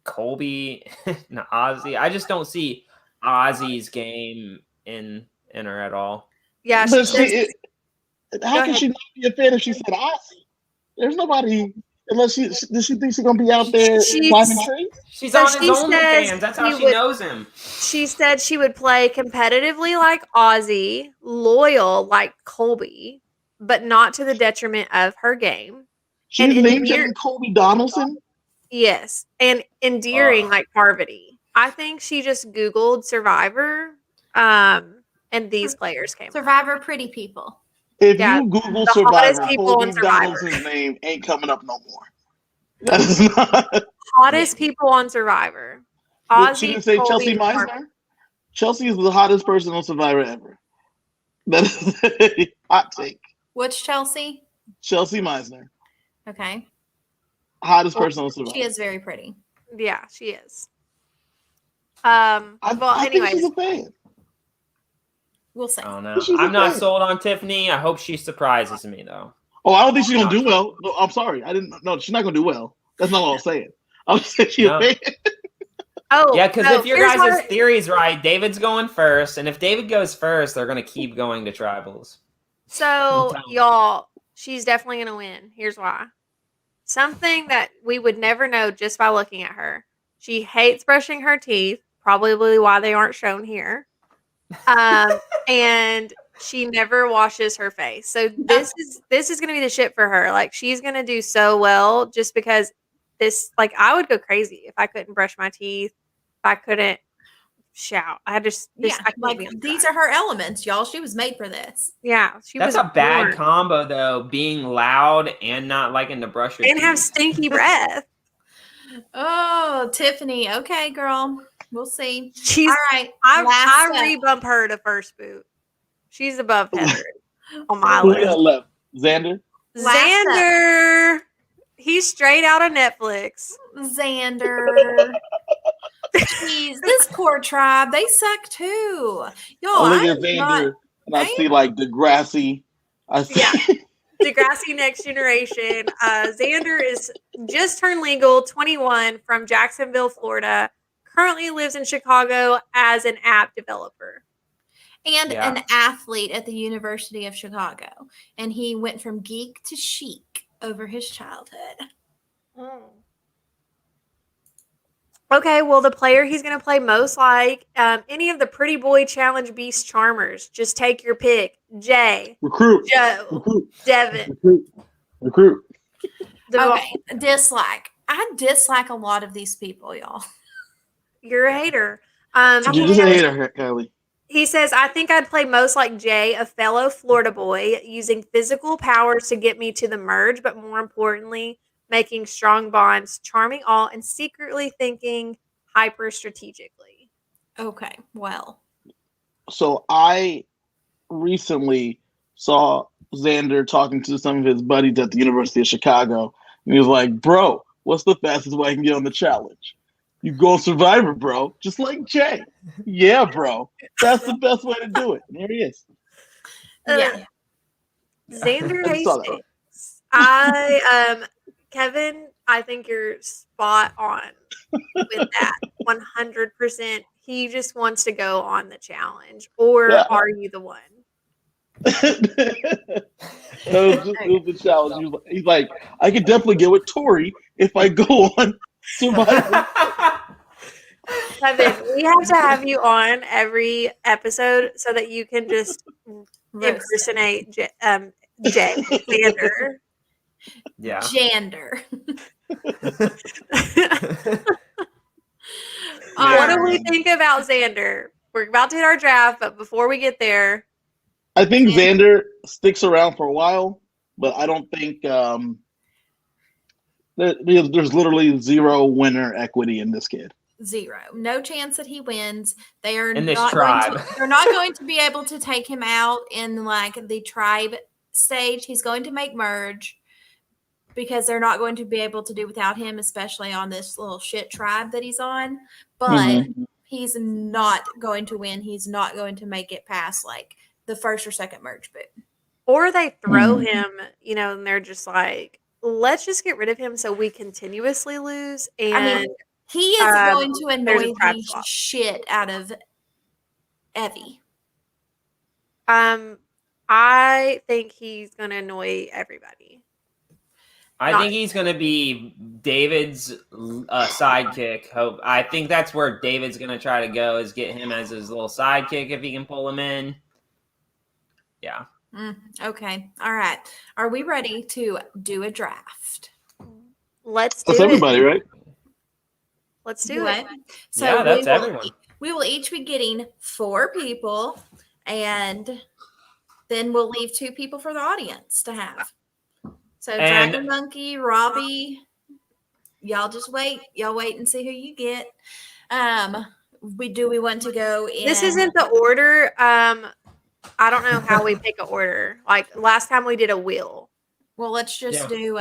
Colby and Ozzy. I just don't see Ozzy's game in her at all. Yeah, how can she not be a fan if she said Ozzy? There's nobody. Does she think she's gonna be out there climbing trees? She's on his OnlyFans. That's how she knows him. She said she would play competitively like Ozzy, loyal like Colby, but not to the detriment of her game. She's named him Colby Donaldson. Yes, and endearing like Parvati. I think she just Googled Survivor, and these players came. Survivor pretty people. If you Google Survivor, Colby Donaldson's name ain't coming up no more. That is not hottest people on Survivor. Ozzy, she didn't say Colby, Chelsea Meisner. Chelsea is the hottest person on Survivor ever. That is a hot take. Which Chelsea? Chelsea Meisner. Okay. Hottest person on Survivor. She is very pretty. Yeah, she is. I think she's a fan. We'll see. I don't know. I'm not sold on Tiffany. I hope she surprises me, though. Oh, I don't think she's gonna do well. No, I'm sorry. I didn't. No, she's not gonna do well. That's not what I was saying. I was saying she's a fan. Oh, yeah, because if your guys' theory's right, David's going first, and if David goes first, they're gonna keep going to tribals. So, y'all, she's definitely gonna win. Here's why. Something that we would never know just by looking at her. She hates brushing her teeth. Probably why they aren't shown here. And she never washes her face. So this is going to be the shit for her. Like, she's going to do so well just because this, like, I would go crazy if I couldn't brush my teeth, if I couldn't shout. I just, these are her elements, y'all. She was made for this. Yeah. That's a bad combo, though, being loud and not liking to brush your teeth. And have stinky breath. Oh, Tiffany. Okay, girl. We'll see. She's all right. I rebump her to first boot. She's above Heather on my list. Who got left? Xander. He's straight out of Netflix. Xander. Jeez, this poor tribe, they suck too. Y'all, I look I'm at not. Xander and I see like Degrassi. I see. Yeah. Degrassi Next Generation. Xander is just turned legal, 21, from Jacksonville, Florida. Currently lives in Chicago as an app developer. And Yeah. an athlete at the University of Chicago. And he went from geek to chic over his childhood. Okay, well, the player he's going to play most like any of the Pretty Boy Challenge Beast Charmers. Just take your pick. Jay, Recruit. Joe, Recruit. Devin. Recruit. Okay, dislike. I dislike a lot of these people, y'all. You're a hater. You're just a hater, Kylie. He says, I think I'd play most like Jay, a fellow Florida boy, using physical powers to get me to the merge, but more importantly, making strong bonds, charming all, and secretly thinking hyper strategically. Okay, well. So I recently saw Xander talking to some of his buddies at the University of Chicago, and he was like, "Bro, what's the fastest way I can get on the challenge? You go on Survivor, bro, just like Jay." Yeah, bro, that's the best way to do it. And here he is. Yeah. Xander I just saw that. Hastings. Kevin, I think you're spot on with that. 100%. He just wants to go on the challenge. Or are you the one? It was the challenge. He's like, I could definitely get with Tori if I go on Survivor. Kevin, we have to have you on every episode so that you can just impersonate Jay Xander. Yeah. Jander. What do we think about Xander? We're about to hit our draft, but before we get there, I think Xander sticks around for a while, but I don't think there's literally zero winner equity in this kid. Zero. No chance that he wins. They are In this not tribe. they're not going to be able to take him out in like the tribe stage. He's going to make merge because they're not going to be able to do without him, especially on this little shit tribe that he's on. But he's not going to win. He's not going to make it past like the first or second merge boot. Or they throw him, and they're just like, let's just get rid of him so we continuously lose. And he is going to annoy there's a trap the swap. shit out of Evie. I think he's going to annoy everybody. I think he's going to be David's sidekick. I think that's where David's going to try to go, is get him as his little sidekick if he can pull him in. Yeah. Okay. All right. Are we ready to do a draft? Let's do That's everybody, right? Let's do it. So yeah, that's everyone. We will each be getting 4 people, and then we'll leave 2 people for the audience to have. So Dragon Monkey, Robbie, y'all just wait. Y'all wait and see who you get. We want to go in. This isn't the order. I don't know how we pick an order. Like last time we did a wheel. Well, let's just do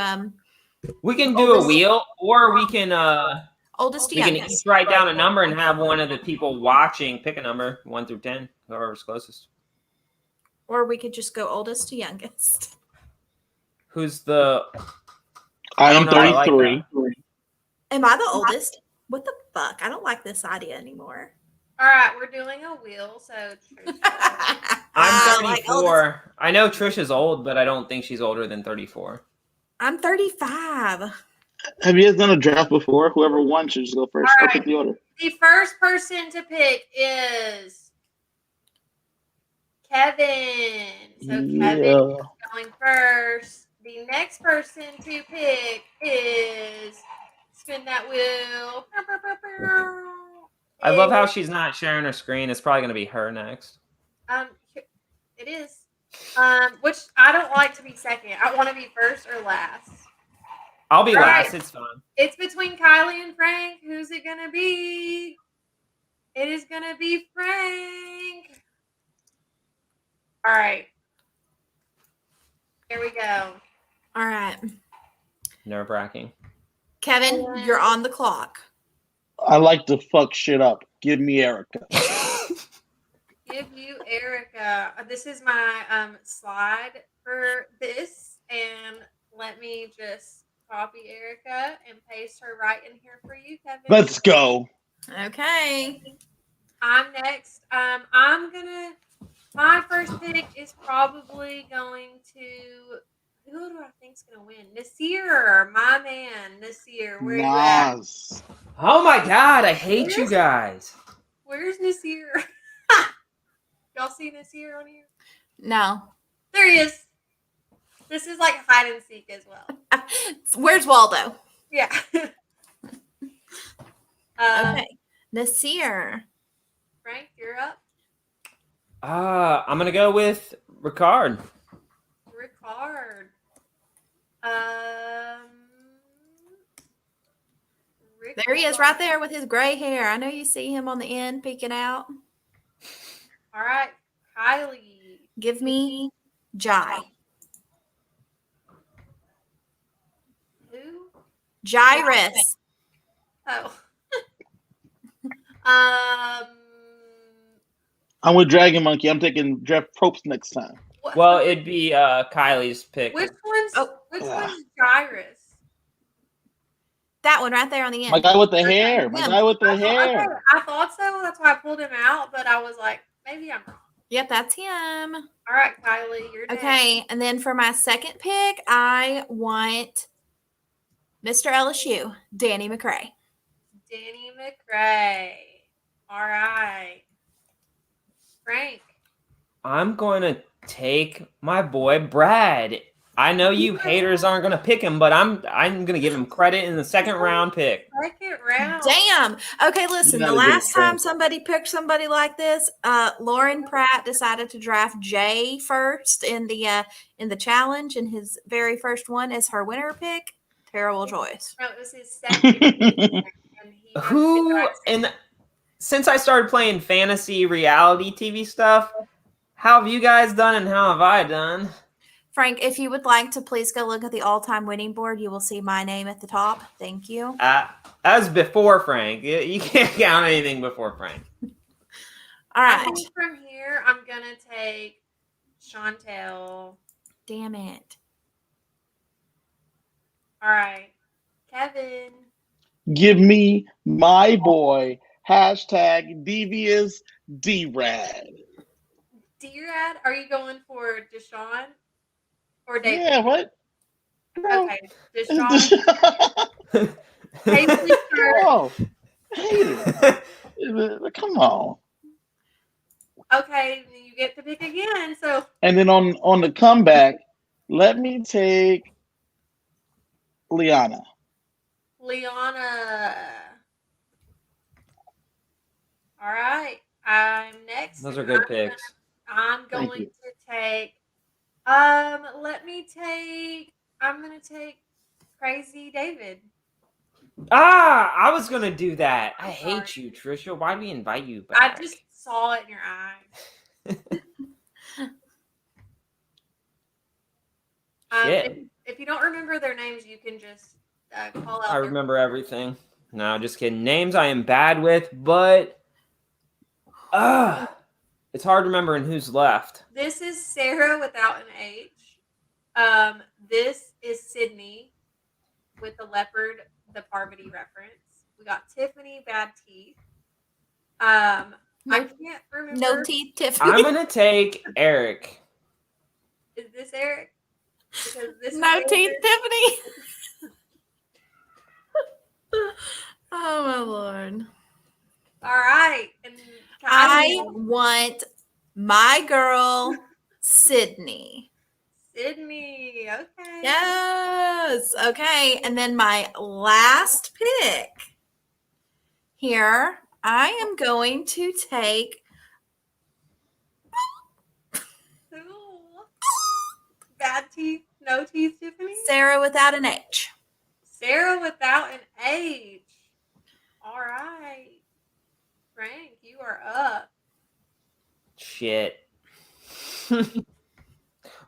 we can do a wheel, or we can oldest to we can youngest. each write down a number and have one of the people watching pick a number, 1 through 10, whoever's closest. Or we could just go oldest to youngest. Who's the? I am 33. Am I the oldest? What the fuck? I don't like this idea anymore. All right, we're doing a wheel. So I'm 34. I know Trisha's old, but I don't think she's older than 34. I'm 35. Have you guys done a draft before? Whoever won should just go first. I'll pick the order. The first person to pick is Kevin. So Kevin is going first. The next person to pick is spin that wheel. I love how she's not sharing her screen. It's probably going to be her next. It is. Which I don't like to be second. I want to be first or last. I'll be last. It's fine. It's between Kylie and Frank. Who's it going to be? It is going to be Frank. All right. Here we go. All right. nerve-wracking. Kevin, you're on the clock. I like to fuck shit up. Give me Erica. Give you Erica. This is my slide for this, and let me just copy Erica and paste her right in here for you, Kevin. Let's go. Okay. I'm next. My first pick is probably going to. Who do I think's gonna win? Nasir, my man, Nasir. Where you at? Nas. Oh my god, I hate you guys. Where's Nasir? Y'all see Nasir on here? No. There he is. This is like hide and seek as well. Where's Waldo? Yeah. Okay. Nasir. Frank, you're up. I'm gonna go with Ricard. Ricard. There he is right there with his gray hair. I know you see him on the end peeking out. All right. Kylie. Give me Jai. Who? Jairus. Oh. I'm with Dragon Monkey. I'm taking Jeff Probst next time. What, Well, it'd be Kylie's pick. which one's Ugh. Jairus? That one right there on the end. My guy with the hair. My guy with the Okay, hair. I thought so. That's why I pulled him out, but I was like, maybe I'm wrong. Yep, that's him. All right, Kylie, you're next. Okay, and then for my second pick, I want Mr. LSU, Danny McCray. Danny McCray. All right. Frank. I'm going to take my boy Brad. I know you haters aren't going to pick him, but I'm going to give him credit in the second round pick. Second round. Damn. Okay, listen. You The gotta give last it time credit. somebody picked somebody like this, Lauren Pratt decided to draft Jay first in the challenge, and his very first one is her winner pick. Terrible choice. No, it was his second. And he got Who the and since I started playing fantasy reality TV stuff, how have you guys done and how have I done? Frank, if you would like to please go look at the all-time winning board, you will see my name at the top. Thank you. As before Frank. You can't count anything before Frank. All I right. think from here, I'm gonna take Chantel. Damn it. All right, Kevin. Give me my boy. Hashtag Devious D-Rad. D-Rad, are you going for Deshaun or David? Yeah, what? Bro. Okay, Deshaun. Paisley Kirk. Oh, hate it. Come on. Okay, you get to pick again. So And then on the comeback, let me take Liana. Liana. All right, I'm next. Those are good picks. I'm Thank going you. to take. I'm gonna take Crazy David. I was gonna do that. I I'm hate you, Trisha. Why do we invite you I back? just saw it in your eyes. Shit. If you don't remember their names, you can just call out. I their- remember everything. No, just kidding. Names I am bad with, but it's hard remembering who's left. This is Sarah without an H. This is Sydney with the leopard, the Parvati reference. We got Tiffany, bad teeth. I can't remember. No teeth, Tiffany. I'm gonna take Eric. Is this Eric? Because this No is teeth, Eric. Tiffany. Oh my Lord. All right. And I Kylie, want my girl, Sydney. Sydney. Okay. Yes. Okay. And then my last pick here, I am going to take Cool. Bad teeth, no teeth, Tiffany. Sarah without an H. Sarah without an H. All right. Frank, you are up. Shit.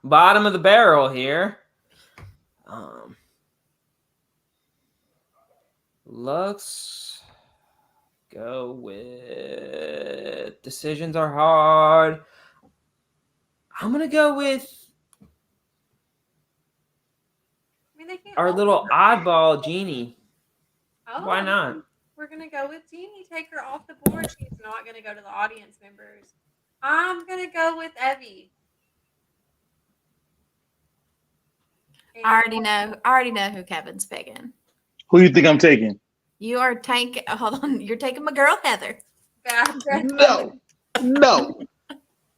Bottom of the barrel here. Let's go with decisions are hard. I'm gonna go with I mean, they can't our all little be- oddball Jeannie. Oh, Why not? We're gonna go with Jeannie. Take her off the board. She's not gonna go to the audience members. I'm gonna go with Evie. I already know who Kevin's picking. Who you think I'm taking? You are taking. Hold on, you're taking my girl Heather. Bad breath. No.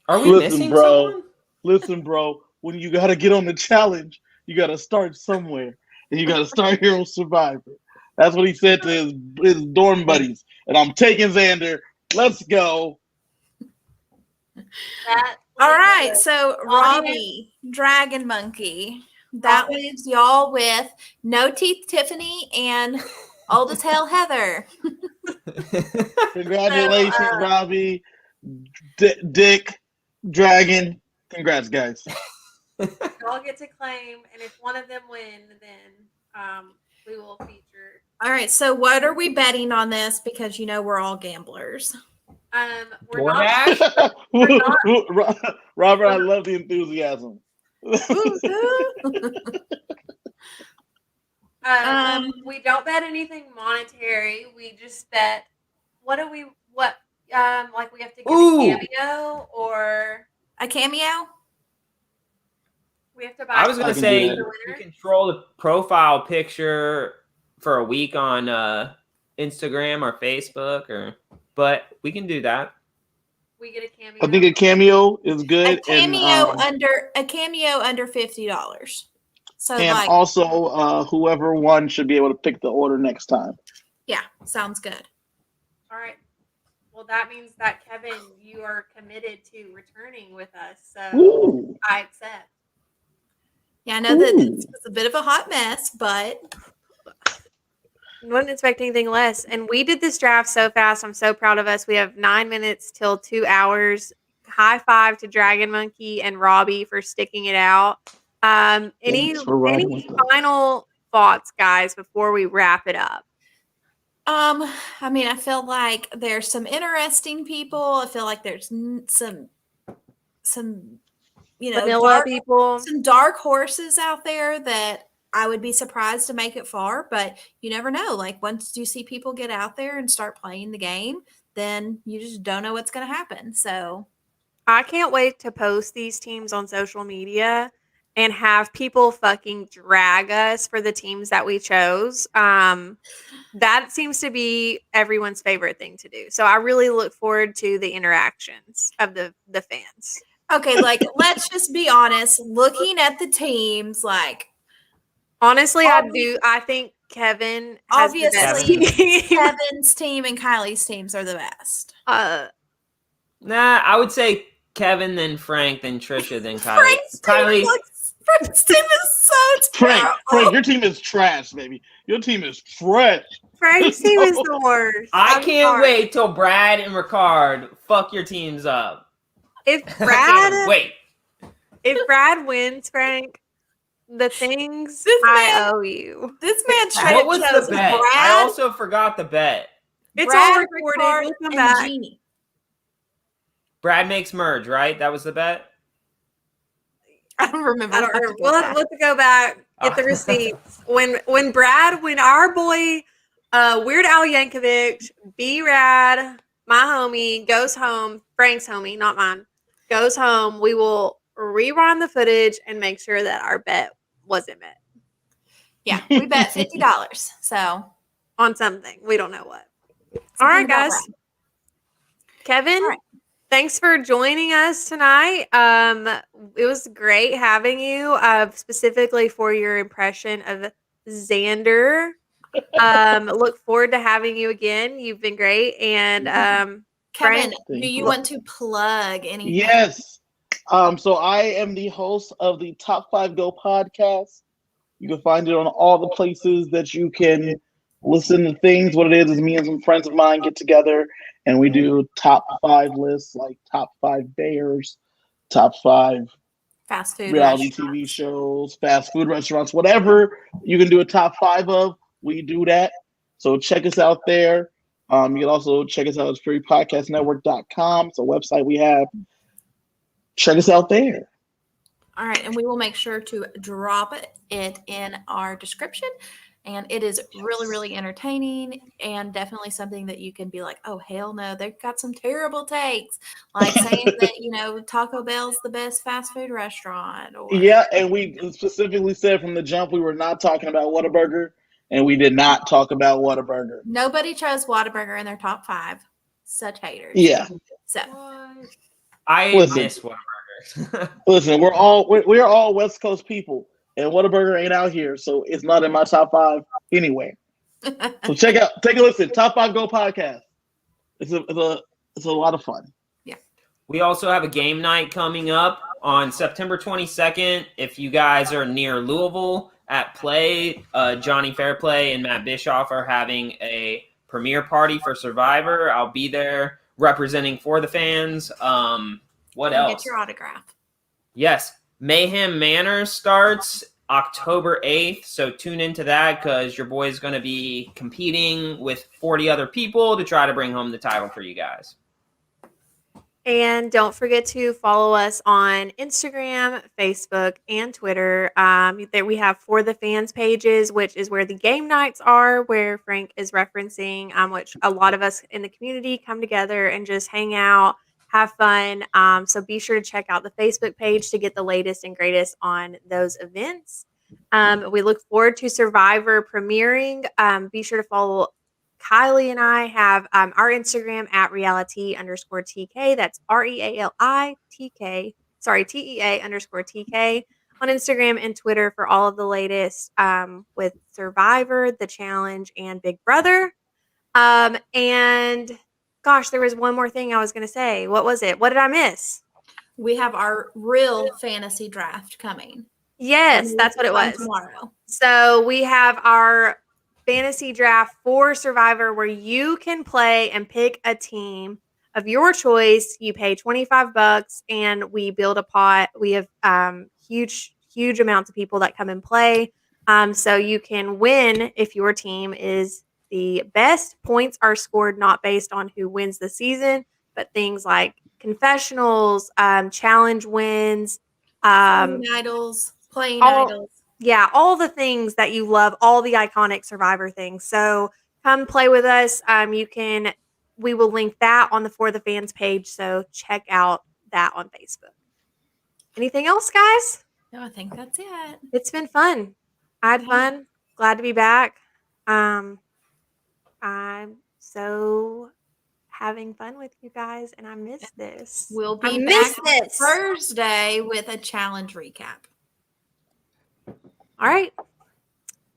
Are we missing someone? Listen, bro. When you gotta get on the challenge, you gotta start somewhere, and you gotta start here on Survivor. That's what he said to his dorm buddies. And I'm taking Xander. Let's go. All right, so Robbie, Dragon Monkey. That leaves y'all with No Teeth Tiffany and Old as Hell Heather. Congratulations, Robbie, Dick, Dragon. Congrats, guys. Y'all get to claim, and if one of them win, then we will feature. All right, so what are we betting on this? Because you know we're all gamblers. We're not. Robert, I love the enthusiasm. We don't bet anything monetary. We just bet. Like we have to give a cameo or a cameo. We have to buy. I was gonna say you control the profile picture for a week on Instagram or Facebook, but we can do that. We get a cameo. I think a cameo is good. A cameo under $50. So and also whoever won should be able to pick the order next time. Yeah, sounds good. All right. Well, that means that Kevin, you are committed to returning with us. So I accept. Yeah, I know that it's a bit of a hot mess, but wasn't expecting anything less. And we did this draft so fast. I'm so proud of us. We have 9 minutes till 2 hours. High five to Dragon Monkey and Robbie for sticking it out. Any final thoughts, guys, before we wrap it up? I mean, I feel like there's some interesting people. I feel like there's some vanilla people, some dark horses out there that I would be surprised to make it far, but you never know. Like once you see people get out there and start playing the game, then you just don't know what's going to happen. So I can't wait to post these teams on social media and have people fucking drag us for the teams that we chose. That seems to be everyone's favorite thing to do. So I really look forward to the interactions of the fans. Okay, like let's just be honest. Looking at the teams, like honestly, I think Kevin has obviously Kevin's team and Kylie's teams are the best. Nah, I would say Kevin, then Frank, then Trisha, then Kylie. Frank's team is so terrible. Frank, your team is trash, baby. Your team is trash. Frank's team is the worst. I can't wait till Brad and Ricard fuck your teams up. If Brad wins, Frank, the things I owe you. This man tried What was the bet? Brad, I also forgot the bet. It's all recorded. We'll come back. Jeannie. Brad makes merge, right? That was the bet? I don't remember. We'll have to go back, get the receipts. When our boy Weird Al Yankovic, B-Rad, my homie, goes home, Frank's homie, not mine, goes home, we will rewind the footage and make sure that our bet wasn't met. Yeah, we bet $50. So on something. We don't know what. All right, guys. Kevin, thanks for joining us tonight. It was great having you, specifically for your impression of Xander. Look forward to having you again. You've been great. And Kevin, do you want to plug anything? Yes. So I am the host of the Top 5 Go podcast. You can find it on all the places that you can listen to things. What it is me and some friends of mine get together and we do top 5 lists, like top 5 bears, top 5 fast food reality TV shows, fast food restaurants, whatever you can do a top 5 of, we do that. So check us out there. You can also check us out at freepodcastnetwork.com. It's a website we have. Check us out there. All right, and we will make sure to drop it in our description. And it is really, really entertaining and definitely something that you can be like, oh, hell no, they've got some terrible takes. Like saying that, Taco Bell's the best fast food restaurant. Or Yeah, and we specifically said from the jump we were not talking about Whataburger, and we did not talk about Whataburger. Nobody chose Whataburger in their top 5. Such haters. Yeah. So I miss Whataburger. Listen, we're all West Coast people, and Whataburger ain't out here, so it's not in my top 5 anyway. So take a listen. Top 5 Go podcast. It's a lot of fun. Yeah. We also have a game night coming up on September 22nd. If you guys are near Louisville at Play, Johnny Fairplay and Matt Bischoff are having a premiere party for Survivor. I'll be there representing for the fans. What else? Get your autograph. Yes. Mayhem Manor starts October 8th, so tune into that because your boy is going to be competing with 40 other people to try to bring home the title for you guys. And don't forget to follow us on Instagram, Facebook, and Twitter. There we have For the Fans pages, which is where the game nights are, where Frank is referencing, which a lot of us in the community come together and just hang out, have fun. So be sure to check out the Facebook page to get the latest and greatest on those events. We look forward to Survivor premiering. Be sure to follow Kylie and I have our Instagram at RealiTEA_TK. That's RealiTK. Sorry, TEA_TK on Instagram and Twitter for all of the latest with Survivor, The Challenge, and Big Brother. And gosh, there was one more thing I was going to say. What was it? What did I miss? We have our real fantasy draft coming. Yes, that's what it was. Tomorrow. So we have our fantasy draft for Survivor where you can play and pick a team of your choice. You pay $25 and we build a pot. We have huge amounts of people that come and play. So you can win if your team is the best. Points are scored not based on who wins the season, but things like confessionals, challenge wins, idols, playing idols. Yeah, all the things that you love, all the iconic Survivor things. So come play with us. We will link that on the For the Fans page. So check out that on Facebook. Anything else, guys? No, I think that's it. It's been fun. I had fun. Glad to be back. I'm so having fun with you guys, and I miss this. We'll be back Thursday with a challenge recap. All right.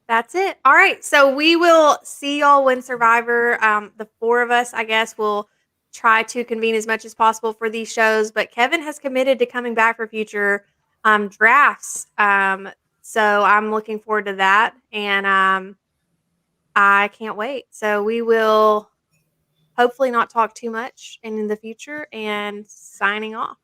That's it. All right. So we will see y'all when Survivor. The 4 of us, I guess, will try to convene as much as possible for these shows. But Kevin has committed to coming back for future drafts. So I'm looking forward to that. And I can't wait. So we will hopefully not talk too much in the future, and signing off.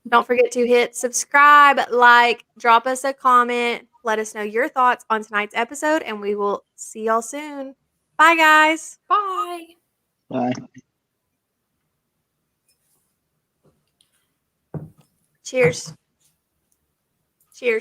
Don't forget to hit subscribe, like, drop us a comment. Let us know your thoughts on tonight's episode, and we will see y'all soon. Bye, guys. Bye. Bye. Cheers.